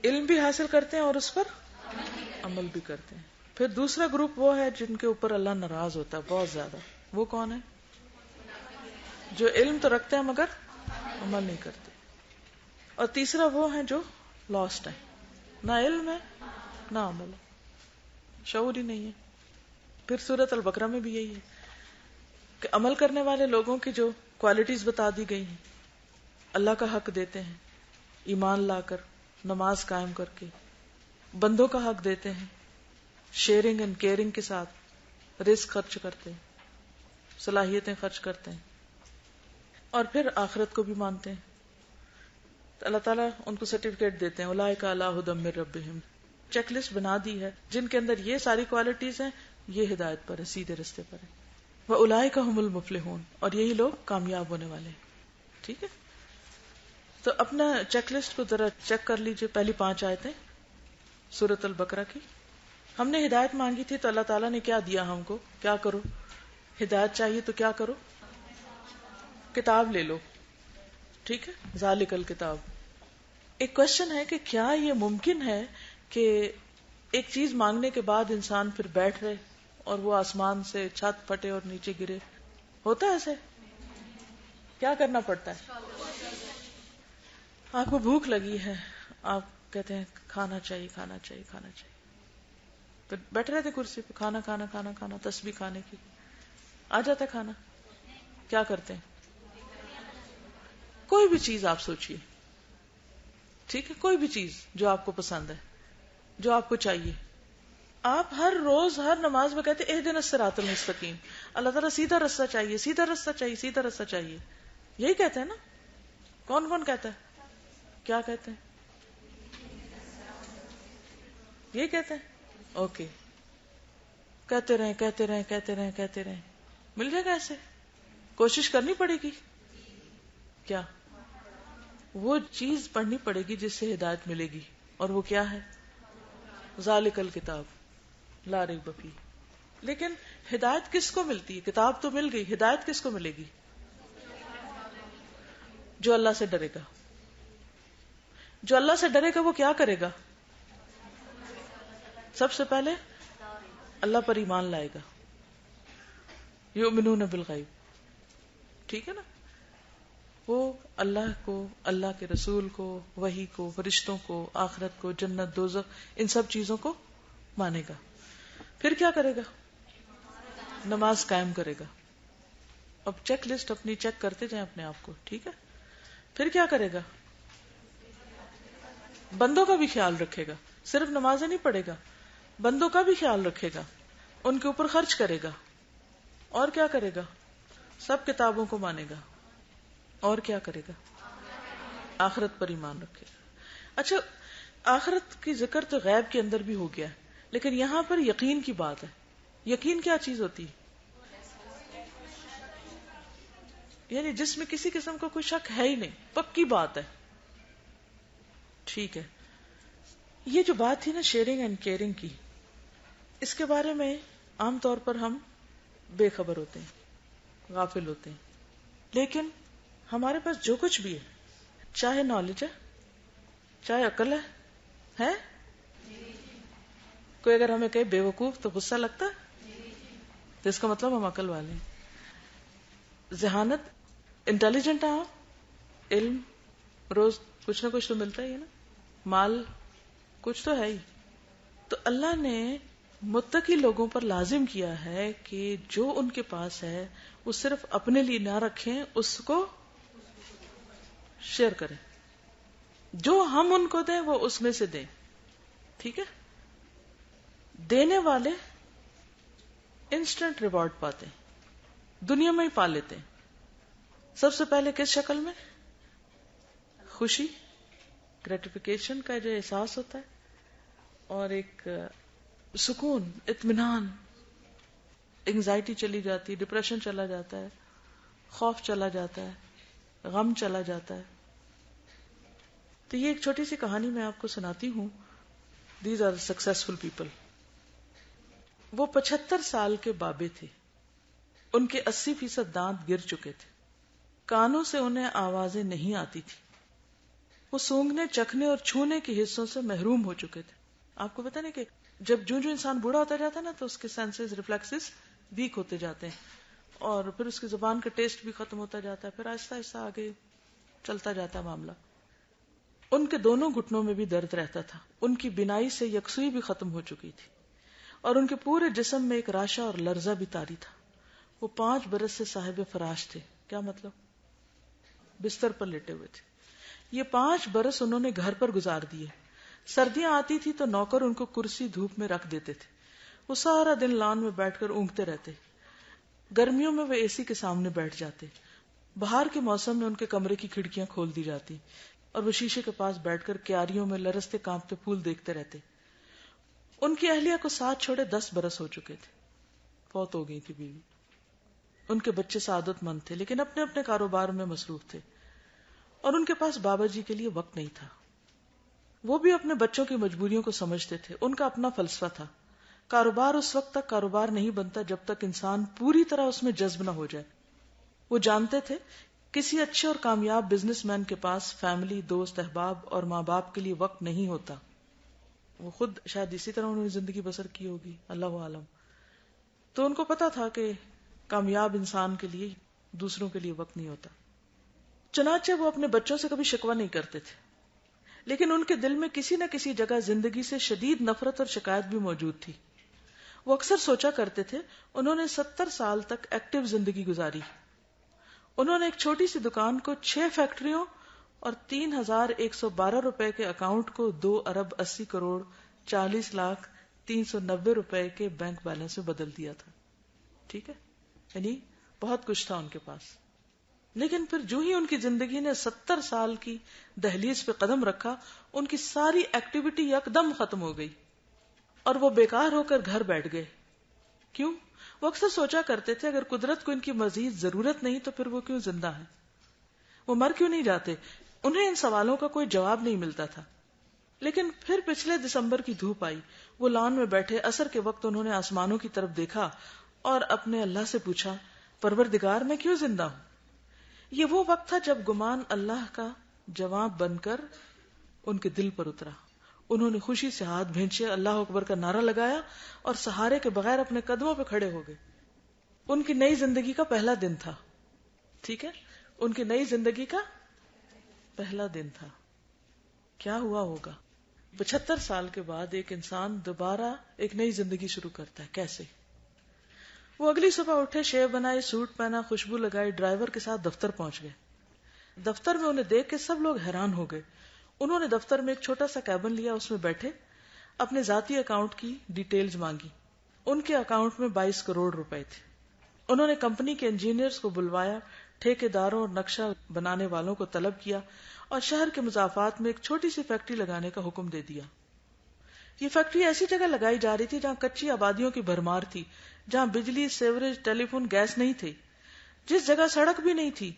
علم بھی حاصل کرتے ہیں اور اس پر عمل بھی کرتے ہیں. پھر دوسرا گروپ وہ ہے جن کے اوپر اللہ ناراض ہوتا ہے بہت زیادہ. وہ کون ہے؟ جو علم تو رکھتے ہیں مگر عمل نہیں کرتے. اور تیسرا وہ ہیں جو لاسٹ ہیں، نہ علم ہے نہ عمل ہے، شعور ہی نہیں ہے. پھر سورۃ البقرہ میں بھی یہی ہے کہ عمل کرنے والے لوگوں کی جو کوالٹیز بتا دی گئی ہیں، اللہ کا حق دیتے ہیں ایمان لا کر، نماز قائم کر کے، بندوں کا حق دیتے ہیں شیئرنگ اینڈ کیئرنگ کے ساتھ، رزق خرچ کرتے ہیں، صلاحیتیں خرچ کرتے ہیں، اور پھر آخرت کو بھی مانتے ہیں. تو اللہ تعالیٰ ان کو سرٹیفکیٹ دیتے ہیں اولئک علی ھدی من ربہم. چیک لسٹ بنا دی ہے جن کے اندر یہ ساری کوالٹیز ہیں، یہ ہدایت پر ہے، سیدھے رستے پر ہے. وَأُولَئِكَ هُمُ الْمُفْلِحُونَ، اور یہی لوگ کامیاب ہونے والے ہیں. ٹھیک ہے، تو اپنا چیک لسٹ کو ذرا چیک کر لیجئے. پہلی 5 آیتیں سورۃ البقرہ کی. ہم نے ہدایت مانگی تھی تو اللہ تعالیٰ نے کیا دیا ہم کو؟ کیا کرو؟ ہدایت چاہیے تو کیا کرو؟ کتاب لے لو. ٹھیک ہے، ذالک الکتاب. ایک کوشچن ہے کہ کیا یہ ممکن ہے کہ ایک چیز مانگنے کے بعد انسان پھر بیٹھ رہے اور وہ آسمان سے چھت پھٹے اور نیچے گرے؟ ہوتا ہے ایسے؟ کیا کرنا پڑتا ہے؟ آپ کو بھوک لگی ہے، آپ کہتے ہیں کھانا چاہیے کھانا چاہیے کھانا چاہیے، تو بیٹھے رہتے کرسی پہ، کھانا کھانا کھانا کھانا، تسبیح کھانے کی آ جاتا ہے کھانا. کیا کرتے ہیں؟ کوئی بھی چیز آپ سوچیے، ٹھیک ہے، کوئی بھی چیز جو آپ کو پسند ہے، جو آپ کو چاہیے. آپ ہر روز ہر نماز میں کہتے اہدنا الصراط المستقیم، اللہ تعالیٰ سیدھا رستہ چاہیے، سیدھا رستہ چاہیے، سیدھا رستہ چاہیے. یہی کہتے ہیں نا؟ کون کون کہتا ہے؟ کیا کہتے ہیں؟ یہی کہتے ہیں. اوکے، کہتے رہیں کہتے رہیں کہتے رہیں کہتے رہیں، مل جائے گا. ایسے کوشش کرنی پڑے گی. کیا؟ وہ چیز پڑھنی پڑے گی جس سے ہدایت ملے گی، اور وہ کیا ہے؟ ذالک الکتاب لا ریب فیہ. لیکن ہدایت کس کو ملتی ہے؟ کتاب تو مل گئی، ہدایت کس کو ملے گی؟ جو اللہ سے ڈرے گا. جو اللہ سے ڈرے گا وہ کیا کرے گا؟ سب سے پہلے اللہ پر ایمان لائے گا. یؤمنون بالغیب. ٹھیک ہے نا؟ وہ اللہ کو، اللہ کے رسول کو، وحی کو، فرشتوں کو، آخرت کو، جنت، دوزخ، ان سب چیزوں کو مانے گا. پھر کیا کرے گا؟ نماز قائم کرے گا. اب چیک لسٹ اپنی چیک کرتے جائیں اپنے آپ کو. ٹھیک ہے، پھر کیا کرے گا؟ بندوں کا بھی خیال رکھے گا. صرف نمازیں نہیں پڑھے گا، بندوں کا بھی خیال رکھے گا، ان کے اوپر خرچ کرے گا. اور کیا کرے گا؟ سب کتابوں کو مانے گا. اور کیا کرے گا؟ آخرت پر ایمان رکھے گا. اچھا، آخرت کی ذکر تو غیب کے اندر بھی ہو گیا ہے، لیکن یہاں پر یقین کی بات ہے. یقین کیا چیز ہوتی ہے؟ یعنی جس میں کسی قسم کا کوئی شک ہے ہی نہیں، پکی بات ہے. ٹھیک ہے، یہ جو بات تھی نا شیئرنگ اینڈ کیئرنگ کی، اس کے بارے میں عام طور پر ہم بے خبر ہوتے ہیں، غافل ہوتے ہیں. لیکن ہمارے پاس جو کچھ بھی ہے، چاہے نالج ہے، چاہے عقل ہے کوئی اگر ہمیں کہے بے وقوف تو غصہ لگتا ہے، تو اس کا مطلب ہم عقل والے ہیں. ذہانت، انٹیلیجنٹ ہے، علم روز کچھ نہ کچھ تو ملتا ہی ہے نا، مال کچھ تو ہے ہی. تو اللہ نے متقی لوگوں پر لازم کیا ہے کہ جو ان کے پاس ہے وہ صرف اپنے لیے نہ رکھیں، اس کو شیئر کریں. جو ہم ان کو دیں وہ اس میں سے دیں. ٹھیک ہے، دینے والے انسٹنٹ ریوارڈ پاتے ہیں، دنیا میں ہی پا لیتے ہیں. سب سے پہلے کس شکل میں؟ خوشی، گریٹیفیکیشن کا جو احساس ہوتا ہے، اور ایک سکون، اطمینان. انگزائٹی چلی جاتی، ڈپریشن چلا جاتا ہے، خوف چلا جاتا ہے، غم چلا جاتا ہے. تو یہ ایک چھوٹی سی کہانی میں آپ کو سناتی ہوں. These are successful people. وہ 75 سال کے بابے تھے، ان کے 80% دانت گر چکے تھے، کانوں سے انہیں آوازیں نہیں آتی تھی، وہ سونگھنے، چکھنے اور چھونے کے حصوں سے محروم ہو چکے تھے. آپ کو پتا نہیں کہ جب جو انسان بوڑھا ہوتا جاتا ہے نا تو اس کے سینسز، ریفلیکسز ویک ہوتے جاتے ہیں، اور پھر اس کی زبان کا ٹیسٹ بھی ختم ہوتا جاتا ہے، پھر آہستہ آہستہ آگے چلتا جاتا ہے معاملہ. ان کے دونوں گھٹنوں میں بھی درد رہتا تھا، ان کی بینائی سے یکسوئی بھی ختم ہو چکی تھی، اور ان کے پورے جسم میں ایک راشا اور لرزہ بھی طاری تھا. وہ 5 برس سے صاحب فراش تھے. کیا مطلب؟ بستر پر لیٹے ہوئے تھے. یہ 5 برس انہوں نے گھر پر گزار دیے. سردیاں آتی تھی تو نوکر ان کو کرسی دھوپ میں رکھ دیتے تھے، وہ سارا دن لان میں بیٹھ کر اونگتے رہتے. گرمیوں میں وہ اے سی کے سامنے بیٹھ جاتے، باہر کے موسم میں ان کے کمرے کی کھڑکیاں کھول دی جاتی اور وہ شیشے کے پاس بیٹھ کر کیاریوں میں لرزتے کانپتے پھول دیکھتے رہتے. ان کی اہلیہ کو ساتھ چھوڑے 10 برس ہو چکے تھے، فوت ہو گئی تھی بیوی. ان کے بچے سعادت مند تھے لیکن اپنے اپنے کاروبار میں مصروف تھے، اور ان کے پاس بابا جی کے لیے وقت نہیں تھا. وہ بھی اپنے بچوں کی مجبوریوں کو سمجھتے تھے. ان کا اپنا فلسفہ تھا، کاروبار اس وقت تک کاروبار نہیں بنتا جب تک انسان پوری طرح اس میں جذب نہ ہو جائے. وہ جانتے تھے کسی اچھے اور کامیاب بزنس مین کے پاس فیملی، دوست، احباب اور ماں باپ کے لیے وقت نہیں ہوتا. وہ خود شاید اسی طرح انہوں نے زندگی بسر کی ہوگی، اللہ عالم. تو ان کو پتا تھا کہ کامیاب انسان کے لیے دوسروں کے لیے وقت نہیں ہوتا. چنانچہ وہ اپنے بچوں سے کبھی شکوہ نہیں کرتے تھے، لیکن ان کے دل میں کسی نہ کسی جگہ زندگی سے شدید نفرت اور شکایت بھی موجود تھی. وہ اکثر سوچا کرتے تھے انہوں نے 70 سال تک ایکٹیو زندگی گزاری. انہوں نے ایک چھوٹی سی دکان کو 6 فیکٹریوں اور 3,112 روپے کے اکاؤنٹ کو 2 ارب 80 کروڑ 40 لاکھ 390 روپے کے بینک بیلنس میں بدل دیا تھا. ٹھیک ہے، یعنی بہت کچھ تھا ان کے پاس. لیکن پھر جو ہی ان کی زندگی نے 70 سال کی دہلیز پہ قدم رکھا، ان کی ساری ایکٹیویٹی یکدم ختم ہو گئی اور وہ بیکار ہو کر گھر بیٹھ گئے. کیوں؟ وہ اکثر سوچا کرتے تھے اگر قدرت کو ان کی مزید ضرورت نہیں تو پھر وہ کیوں زندہ ہے، وہ مر کیوں نہیں جاتے. انہیں ان سوالوں کا کوئی جواب نہیں ملتا تھا. لیکن پھر پچھلے دسمبر کی دھوپ آئی، وہ لان میں بیٹھے عصر کے وقت انہوں نے آسمانوں کی طرف دیکھا اور اپنے اللہ سے پوچھا، پروردگار میں کیوں زندہ ہوں؟ یہ وہ وقت تھا جب گمان اللہ کا جواب بن کر ان کے دل پر اترا. انہوں نے خوشی سے ہاتھ بھینچے، اللہ اکبر کا نعرہ لگایا اور سہارے کے بغیر اپنے قدموں پہ کھڑے ہو گئے. ان کی نئی زندگی کا پہلا دن تھا. ٹھیک ہے، ان کی نئی زندگی کا پہلا دن تھا. کیا ہوا ہوگا 75 سال کے بعد ایک انسان دوبارہ ایک نئی زندگی شروع کرتا ہے؟ کیسے؟ وہ اگلی صبح اٹھے، شیو بنائے، سوٹ پہنا، خوشبو لگائی، ڈرائیور کے ساتھ دفتر پہنچ گئے. دفتر میں انہیں دیکھ کے سب لوگ حیران ہو گئے. انہوں نے دفتر میں ایک چھوٹا سا کیبن لیا، اس میں بیٹھے اپنے ذاتی اکاؤنٹ کی ڈیٹیلز مانگی. ان کے اکاؤنٹ میں 22 کروڑ روپے تھے. انہوں نے کمپنی کے انجینئرز کو بلوایا، ٹھیکیداروں اور نقشہ بنانے والوں کو طلب کیا اور شہر کے مضافات میں ایک چھوٹی سی فیکٹری لگانے کا حکم دے دیا. یہ فیکٹری ایسی جگہ لگائی جا رہی تھی جہاں کچی آبادیوں کی بھرمار تھی، جہاں بجلی، سیوریج، ٹیلی فون، گیس نہیں تھی، جس جگہ سڑک بھی نہیں تھی.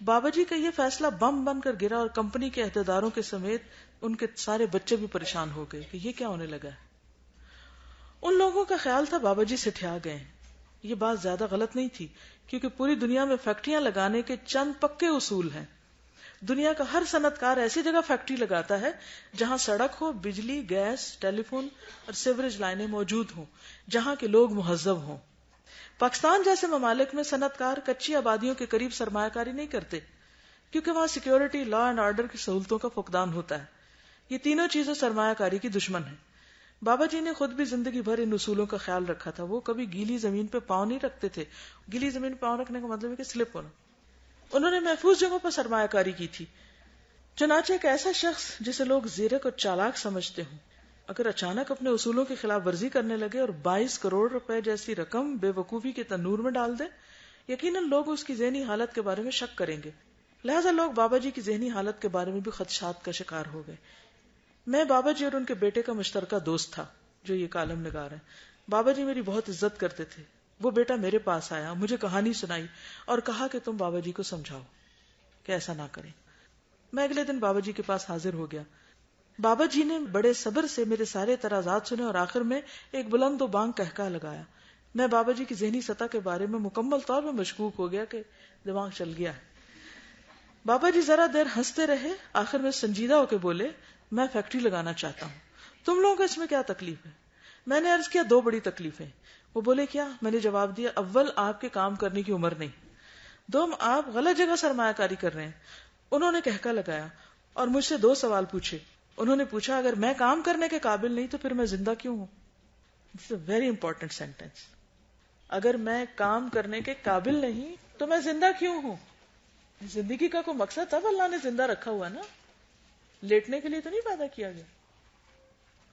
بابا جی کا یہ فیصلہ بم بن کر گرا اور کمپنی کے عہدیداروں کے سمیت ان کے سارے بچے بھی پریشان ہو گئے کہ یہ کیا ہونے لگا ہے. ان لوگوں کا خیال تھا بابا جی سٹھیا گئے. یہ بات زیادہ غلط نہیں تھی کیونکہ پوری دنیا میں فیکٹریاں لگانے کے چند پکے اصول ہیں. دنیا کا ہر صنعت کار ایسی جگہ فیکٹری لگاتا ہے جہاں سڑک ہو، بجلی، گیس، ٹیلی فون اور سیوریج لائنیں موجود ہوں، جہاں کے لوگ مہذب ہوں. پاکستان جیسے ممالک میں صنعت کار کچی آبادیوں کے قریب سرمایہ کاری نہیں کرتے کیونکہ وہاں سیکیورٹی، لا اینڈ آرڈر کی سہولتوں کا فقدان ہوتا ہے. یہ تینوں چیزیں سرمایہ کاری کی دشمن ہیں. بابا جی نے خود بھی زندگی بھر ان اصولوں کا خیال رکھا تھا. وہ کبھی گیلی زمین پہ پاؤں نہیں رکھتے تھے. گیلی زمین پہ پاؤں رکھنے کا مطلب ہے کہ سلپ ہونا. انہوں نے محفوظ جگہوں پر سرمایہ کاری کی تھی. چنانچہ ایک ایسا شخص جسے لوگ زیرک اور چالاک سمجھتے ہوں اگر اچانک اپنے اصولوں کی خلاف ورزی کرنے لگے اور 22 کروڑ روپے جیسی رقم بے وقوفی کے تنور میں ڈال دے، یقیناً لوگ اس کی ذہنی حالت کے بارے میں شک کریں گے. لہٰذا لوگ بابا جی کی ذہنی حالت کے بارے میں بھی خدشات کا شکار ہو گئے. میں بابا جی اور ان کے بیٹے کا مشترکہ دوست تھا جو یہ کالم نگار ہے. بابا جی میری بہت عزت کرتے تھے. وہ بیٹا میرے پاس آیا، مجھے کہانی سنائی اور کہا کہ تم بابا جی کو سمجھاؤ کہ ایسا نہ کریں. میں اگلے دن بابا جی کے پاس حاضر ہو گیا. بابا جی نے بڑے صبر سے میرے سارے اعتراضات سنے اور آخر میں ایک بلند و بانگ کہکا لگایا. میں بابا جی کی ذہنی سطح کے بارے میں مکمل طور پر مشکوک ہو گیا کہ دماغ چل گیا ہے. بابا جی ذرا دیر ہنستے رہے، آخر میں سنجیدہ ہو کے بولے، میں فیکٹری لگانا چاہتا ہوں، تم لوگوں کو اس میں کیا تکلیف ہے؟ میں نے عرض کیا 2 بڑی تکلیفیں. وہ بولے کیا؟ میں نے جواب دیا اول آپ کے کام کرنے کی عمر نہیں، دوم آپ غلط جگہ سرمایہ کاری کر رہے ہیں. انہوں نے کہکا لگایا اور مجھ سے 2 سوال پوچھے. انہوں نے پوچھا اگر میں کام کرنے کے قابل نہیں تو پھر میں زندہ کیوں ہوں؟ It's a very important sentence. اگر میں کام کرنے کے قابل نہیں تو میں زندہ کیوں ہوں؟ زندگی کا کوئی مقصد تب اللہ نے زندہ رکھا ہوا نا، لیٹنے کے لیے تو نہیں پیدا کیا گیا.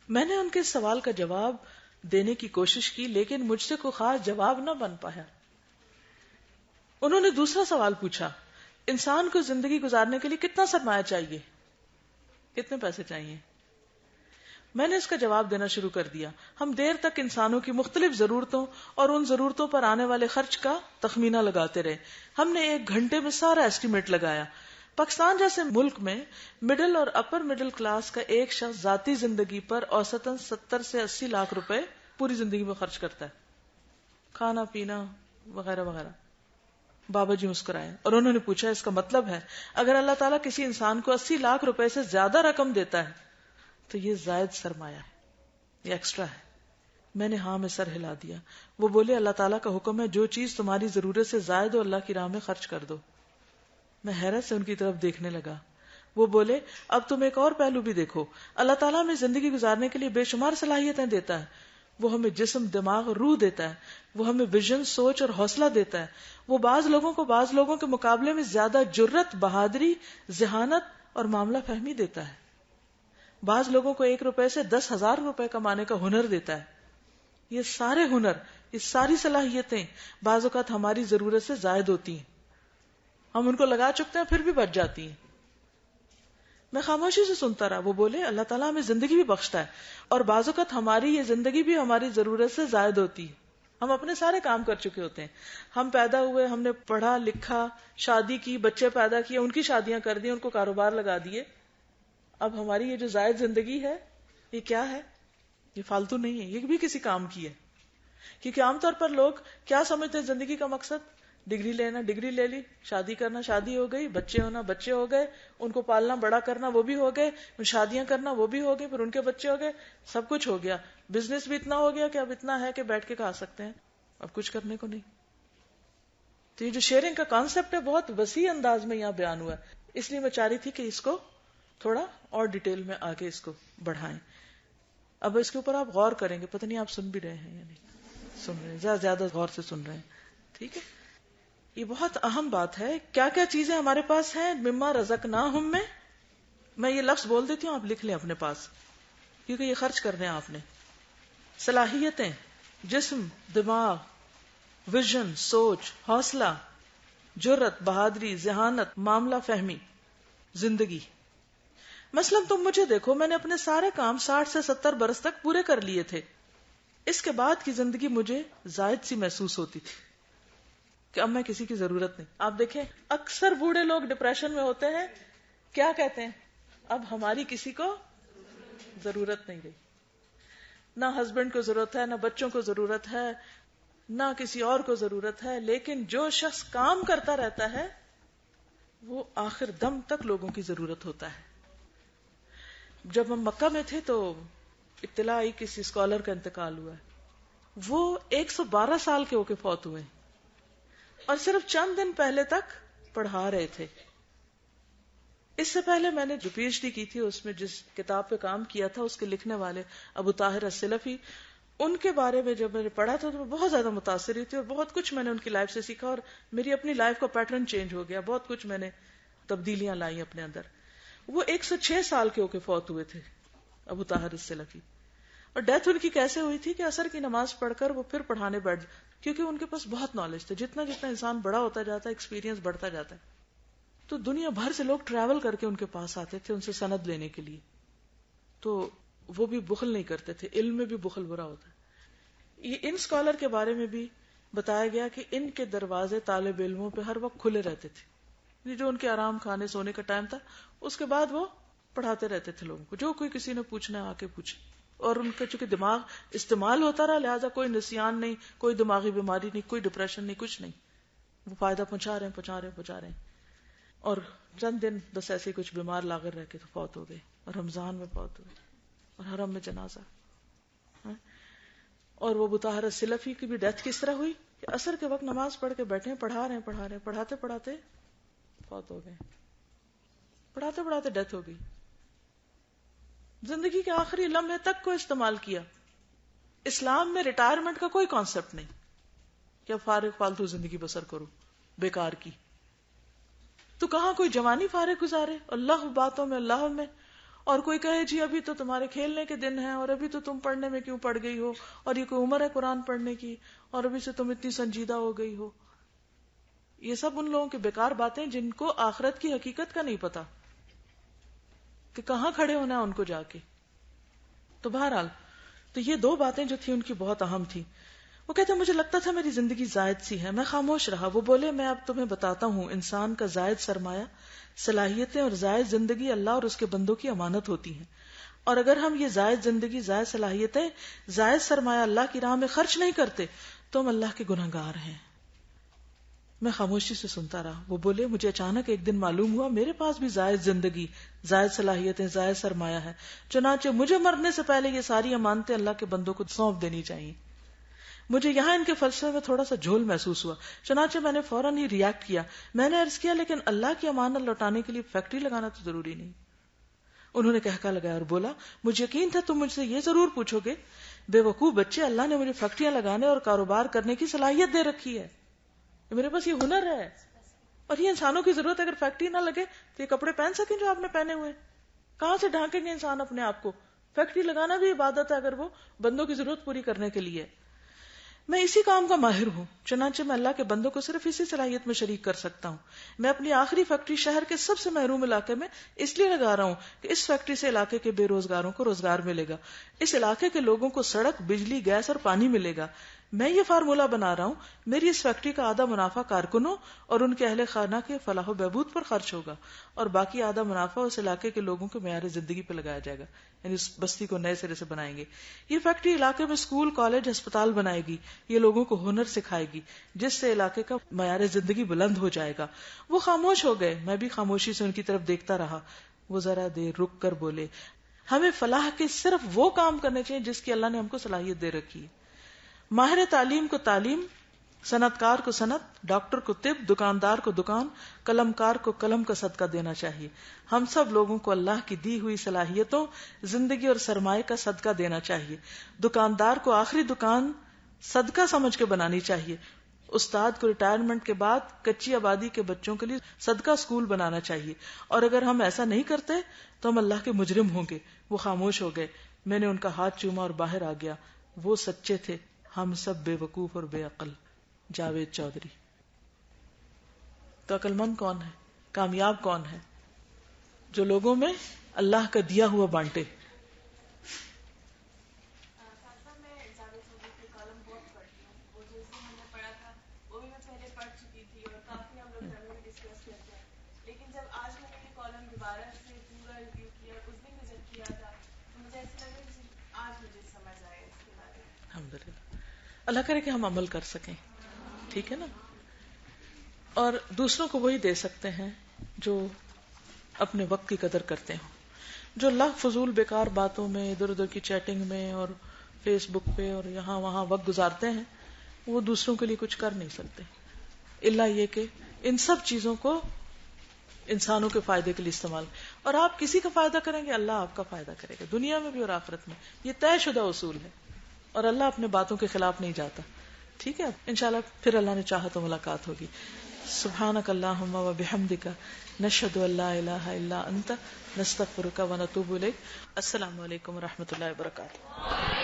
میں نے ان کے سوال کا جواب دینے کی کوشش کی لیکن مجھ سے کوئی خاص جواب نہ بن پایا. انہوں نے دوسرا سوال پوچھا انسان کو زندگی گزارنے کے لیے کتنا سرمایہ چاہیے، کتنے پیسے چاہیے؟ میں نے اس کا جواب دینا شروع کر دیا. ہم دیر تک انسانوں کی مختلف ضرورتوں اور ان ضرورتوں پر آنے والے خرچ کا تخمینہ لگاتے رہے. ہم نے 1 گھنٹے میں سارا ایسٹیمیٹ لگایا. پاکستان جیسے ملک میں مڈل اور اپر مڈل کلاس کا ایک شخص ذاتی زندگی پر اوسطاً 70 سے 80 لاکھ روپے پوری زندگی میں خرچ کرتا ہے، کھانا پینا وغیرہ وغیرہ. بابا جی مسکرائے اور انہوں نے پوچھا اس کا مطلب ہے اگر اللہ تعالیٰ کسی انسان کو 80 لاکھ روپے سے زیادہ رقم دیتا ہے تو یہ زائد سرمایہ ہے، یہ ایکسٹرا ہے. میں نے ہاں میں سر ہلا دیا. وہ بولے اللہ تعالیٰ کا حکم ہے جو چیز تمہاری ضرورت سے زائد ہو اللہ کی راہ میں خرچ کر دو. میں حیرت سے ان کی طرف دیکھنے لگا. وہ بولے اب تم ایک اور پہلو بھی دیکھو، اللہ تعالیٰ ہمیں زندگی گزارنے کے لیے بے شمار صلاحیتیں دیتا ہے. وہ ہمیں جسم، دماغ اور روح دیتا ہے. وہ ہمیں ویژن، سوچ اور حوصلہ دیتا ہے. وہ بعض لوگوں کو بعض لوگوں کے مقابلے میں زیادہ جرت، بہادری، ذہانت اور معاملہ فہمی دیتا ہے. بعض لوگوں کو 1 روپے سے 10,000 روپے کمانے کا ہنر دیتا ہے. یہ سارے ہنر، یہ ساری صلاحیتیں بعض اوقات ہماری ضرورت سے زائد ہوتی ہیں، ہم ان کو لگا چکتے ہیں پھر بھی بچ جاتی ہیں. میں خاموشی سے سنتا رہا. وہ بولے اللہ تعالیٰ ہمیں زندگی بھی بخشتا ہے اور بعض اوقات ہماری یہ زندگی بھی ہماری ضرورت سے زائد ہوتی ہے. ہم اپنے سارے کام کر چکے ہوتے ہیں، ہم پیدا ہوئے، ہم نے پڑھا لکھا، شادی کی، بچے پیدا کیے، ان کی شادیاں کر دی، ان کو کاروبار لگا دیے. اب ہماری یہ جو زائد زندگی ہے یہ کیا ہے؟ یہ فالتو نہیں ہے، یہ بھی کسی کام کی ہے. کیونکہ عام طور پر لوگ کیا سمجھتے ہیں زندگی کا مقصد؟ ڈگری لینا، ڈگری لے لی، شادی کرنا، شادی ہو گئی، بچے ہونا، بچے ہو گئے، ان کو پالنا بڑا کرنا، وہ بھی ہو گئے، شادیاں کرنا، وہ بھی ہو گئی، پھر ان کے بچے ہو گئے، سب کچھ ہو گیا. بزنس بھی اتنا ہو گیا کہ اب اتنا ہے کہ بیٹھ کے کھا سکتے ہیں، اب کچھ کرنے کو نہیں. تو یہ جو شیئرنگ کا کانسیپٹ ہے بہت وسیع انداز میں یہاں بیان ہوا ہے. اس لیے میں چاہ رہی تھی کہ اس کو تھوڑا اور ڈیٹیل میں آگے اس کو بڑھائیں. اب اس کے اوپر آپ غور کریں گے، پتہ نہیں آپ سن بھی رہے ہیں یا نہیں سن رہے ہیں، زیادہ غور سے سن رہے ہیں. ٹھیک ہے، یہ بہت اہم بات ہے. کیا کیا چیزیں ہمارے پاس ہیں؟ مما رزقناہم میں یہ لفظ بول دیتی ہوں، آپ لکھ لیں اپنے پاس کیونکہ یہ خرچ کرنے ہیں آپ نے. صلاحیتیں، جسم، دماغ، ویژن، سوچ، حوصلہ، جرت، بہادری، ذہانت، معاملہ فہمی، زندگی. مثلا تم مجھے دیکھو، میں نے اپنے سارے کام 60 سے 70 برس تک پورے کر لیے تھے. اس کے بعد کی زندگی مجھے زائد سی محسوس ہوتی تھی کہ اب میں کسی کی ضرورت نہیں. آپ دیکھیں اکثر بوڑھے لوگ ڈپریشن میں ہوتے ہیں، کیا کہتے ہیں؟ اب ہماری کسی کو ضرورت نہیں رہی. نہ ہسبینڈ کو ضرورت ہے، نہ بچوں کو ضرورت ہے، نہ کسی اور کو ضرورت ہے. لیکن جو شخص کام کرتا رہتا ہے وہ آخر دم تک لوگوں کی ضرورت ہوتا ہے. جب ہم مکہ میں تھے تو اطلاع آئی کسی اسکالر کا انتقال ہوا ہے. وہ 112 سال کے ہو کے فوت ہوئے اور صرف چند دن پہلے تک پڑھا رہے تھے. اس سے پہلے میں نے جو پی ایچ ڈی کی تھی اس میں جس کتاب پہ کام کیا تھا اس کے لکھنے والے ابو طاہر السلفی، ان کے بارے میں جب میں نے پڑھا تھا تو میں بہت زیادہ متاثر ہوئی تھی اور بہت کچھ میں نے ان کی لائف سے سیکھا اور میری اپنی لائف کا پیٹرن چینج ہو گیا. بہت کچھ میں نے تبدیلیاں لائی اپنے اندر. وہ 106 سال کے ہو کے فوت ہوئے تھے ابو طاہر السلفی. اور ڈیتھ ان کی کیسے ہوئی تھی کہ عصر کی نماز پڑھ کر وہ پھر پڑھانے بیٹھ، کیونکہ ان کے پاس بہت نالج تھا. جتنا جتنا انسان بڑا ہوتا جاتا ہے ایکسپیرینس بڑھتا جاتا ہے. تو دنیا بھر سے لوگ ٹریول کر کے ان کے پاس آتے تھے ان سے سند لینے کے لیے. تو وہ بھی بخل نہیں کرتے تھے، علم میں بھی بخل برا ہوتا ہے. یہ ان اسکالر کے بارے میں بھی بتایا گیا کہ ان کے دروازے طالب علموں پہ ہر وقت کھلے رہتے تھے. جو ان کے آرام کھانے سونے کا ٹائم تھا اس کے بعد وہ پڑھاتے رہتے تھے لوگوں کو، جو کوئی کسی نے پوچھنا آ کے پوچھے. اور ان کا چونکہ دماغ استعمال ہوتا رہا لہٰذا کوئی نسیان نہیں، کوئی دماغی بیماری نہیں، کوئی ڈپریشن نہیں، کچھ نہیں. وہ فائدہ پہنچا رہے ہیں. اور چند دن بس ایسے کچھ بیمار لاغر رہ کے تو فوت ہو گئے اور رمضان میں فوت ہوئے اور حرم میں جنازہ. اور وہ ابو طاہر السلفی کی بھی ڈیتھ کس طرح ہوئی کہ عصر کے وقت نماز پڑھ کے بیٹھے پڑھا رہے ہیں پڑھاتے پڑھاتے فوت ہو گئے، پڑھاتے پڑھاتے ڈیتھ ہو گئی. زندگی کے آخری لمحے تک کو استعمال کیا. اسلام میں ریٹائرمنٹ کا کوئی کانسیپٹ نہیں کہ اب فارغ فالتو زندگی بسر کرو بیکار کی. تو کہاں کوئی جوانی فارغ گزارے اللہ باتوں میں اللہ میں، اور کوئی کہے جی ابھی تو تمہارے کھیلنے کے دن ہیں اور ابھی تو تم پڑھنے میں کیوں پڑ گئی ہو، اور یہ کوئی عمر ہے قرآن پڑھنے کی، اور ابھی سے تم اتنی سنجیدہ ہو گئی ہو. یہ سب ان لوگوں کی بیکار باتیں جن کو آخرت کی حقیقت کا نہیں پتا کہ کہاں کھڑے ہونا ہے ان کو جا کے. تو بہرحال تو یہ دو باتیں جو تھی ان کی بہت اہم تھی. وہ کہتے مجھے لگتا تھا میری زندگی زائد سی ہے، میں خاموش رہا. وہ بولے میں اب تمہیں بتاتا ہوں، انسان کا زائد سرمایہ صلاحیتیں اور زائد زندگی اللہ اور اس کے بندوں کی امانت ہوتی ہیں، اور اگر ہم یہ زائد زندگی، زائد صلاحیتیں، زائد سرمایہ اللہ کی راہ میں خرچ نہیں کرتے تو ہم اللہ کے گنہگار ہیں. میں خاموشی سے سنتا رہا. وہ بولے مجھے اچانک ایک دن معلوم ہوا میرے پاس بھی زائد زندگی، زائد صلاحیتیں، زائد سرمایہ ہے، چنانچہ مجھے مرنے سے پہلے یہ ساری امانتیں اللہ کے بندوں کو سونپ دینی چاہیے. مجھے یہاں ان کے فلسفے میں تھوڑا سا جھول محسوس ہوا، چنانچہ میں نے فوراً ہی ریاکٹ کیا. میں نے عرض کیا لیکن اللہ کی امانت لوٹانے کے لیے فیکٹری لگانا تو ضروری نہیں. انہوں نے کہکا لگایا اور بولا مجھے یقین تھا تم مجھ سے یہ ضرور پوچھو گے، بے وقوف بچے، اللہ نے مجھے فیکٹریاں لگانے اور کاروبار کرنے کی صلاحیت دے رکھی ہے، میرے پاس یہ ہنر ہے، اور یہ انسانوں کی ضرورت ہے. اگر فیکٹری نہ لگے تو یہ کپڑے پہن سکیں جو آپ نے پہنے ہوئے؟ کہاں سے ڈھانکیں گے انسان اپنے آپ کو؟ فیکٹری لگانا بھی عبادت ہے اگر وہ بندوں کی ضرورت پوری کرنے کے لیے. میں اسی کام کا ماہر ہوں، چنانچہ میں اللہ کے بندوں کو صرف اسی صلاحیت میں شریک کر سکتا ہوں. میں اپنی آخری فیکٹری شہر کے سب سے محروم علاقے میں اس لیے لگا رہا ہوں کہ اس فیکٹری سے علاقے کے بے روزگاروں کو روزگار ملے گا، اس علاقے کے لوگوں کو سڑک، بجلی، گیس اور پانی ملے گا. میں یہ فارمولہ بنا رہا ہوں، میری اس فیکٹری کا آدھا منافع کارکنوں اور ان کے اہل خانہ کے فلاح و بہبود پر خرچ ہوگا، اور باقی آدھا منافع اس علاقے کے لوگوں کے معیار زندگی پہ لگایا جائے گا، یعنی اس بستی کو نئے سرے سے بنائیں گے. یہ فیکٹری علاقے میں اسکول، کالج، ہسپتال بنائے گی، یہ لوگوں کو ہنر سکھائے گی جس سے علاقے کا معیار زندگی بلند ہو جائے گا. وہ خاموش ہو گئے، میں بھی خاموشی سے ان کی طرف دیکھتا رہا. وہ ذرا دیر رک کر بولے ہمیں فلاح کے صرف وہ کام کرنے چاہیے جس کی اللہ نے ہم کو صلاحیت دے رکھی ہے. ماہر تعلیم کو تعلیم، صنعت کار کو صنعت، ڈاکٹر کو طب، دکاندار کو دکان، قلم کار کو قلم کا صدقہ دینا چاہیے. ہم سب لوگوں کو اللہ کی دی ہوئی صلاحیتوں، زندگی اور سرمایہ کا صدقہ دینا چاہیے. دکاندار کو آخری دکان صدقہ سمجھ کے بنانی چاہیے. استاد کو ریٹائرمنٹ کے بعد کچی آبادی کے بچوں کے لیے صدقہ اسکول بنانا چاہیے. اور اگر ہم ایسا نہیں کرتے تو ہم اللہ کے مجرم ہوں گے. وہ خاموش ہو گئے. میں نے ان کا ہاتھ چوما اور باہر آ گیا. وہ سچے تھے، ہم سب بے وقوف اور بے عقل. جاوید چودھری. تو عقل مند کون ہے، کامیاب کون ہے؟ جو لوگوں میں اللہ کا دیا ہوا بانٹے. اللہ کرے کہ ہم عمل کر سکیں، ٹھیک ہے نا. اور دوسروں کو وہی دے سکتے ہیں جو اپنے وقت کی قدر کرتے ہوں. جو فضول بیکار باتوں میں، ادھر ادھر کی چیٹنگ میں اور فیس بک پہ اور یہاں وہاں وقت گزارتے ہیں، وہ دوسروں کے لیے کچھ کر نہیں سکتے، الا یہ کہ ان سب چیزوں کو انسانوں کے فائدے کے لیے استعمال. اور آپ کسی کا فائدہ کریں گے، اللہ آپ کا فائدہ کرے گا، دنیا میں بھی اور آخرت میں. یہ طے شدہ اصول ہے، اور اللہ اپنے باتوں کے خلاف نہیں جاتا. ٹھیک ہے، انشاءاللہ پھر اللہ نے چاہا تو ملاقات ہوگی. سبحانک اللہم و بحمدک، نشہد ان لا الہ الا انت، نستغفرک و نتوب الیک. السلام علیکم و رحمۃ اللہ وبرکاتہ.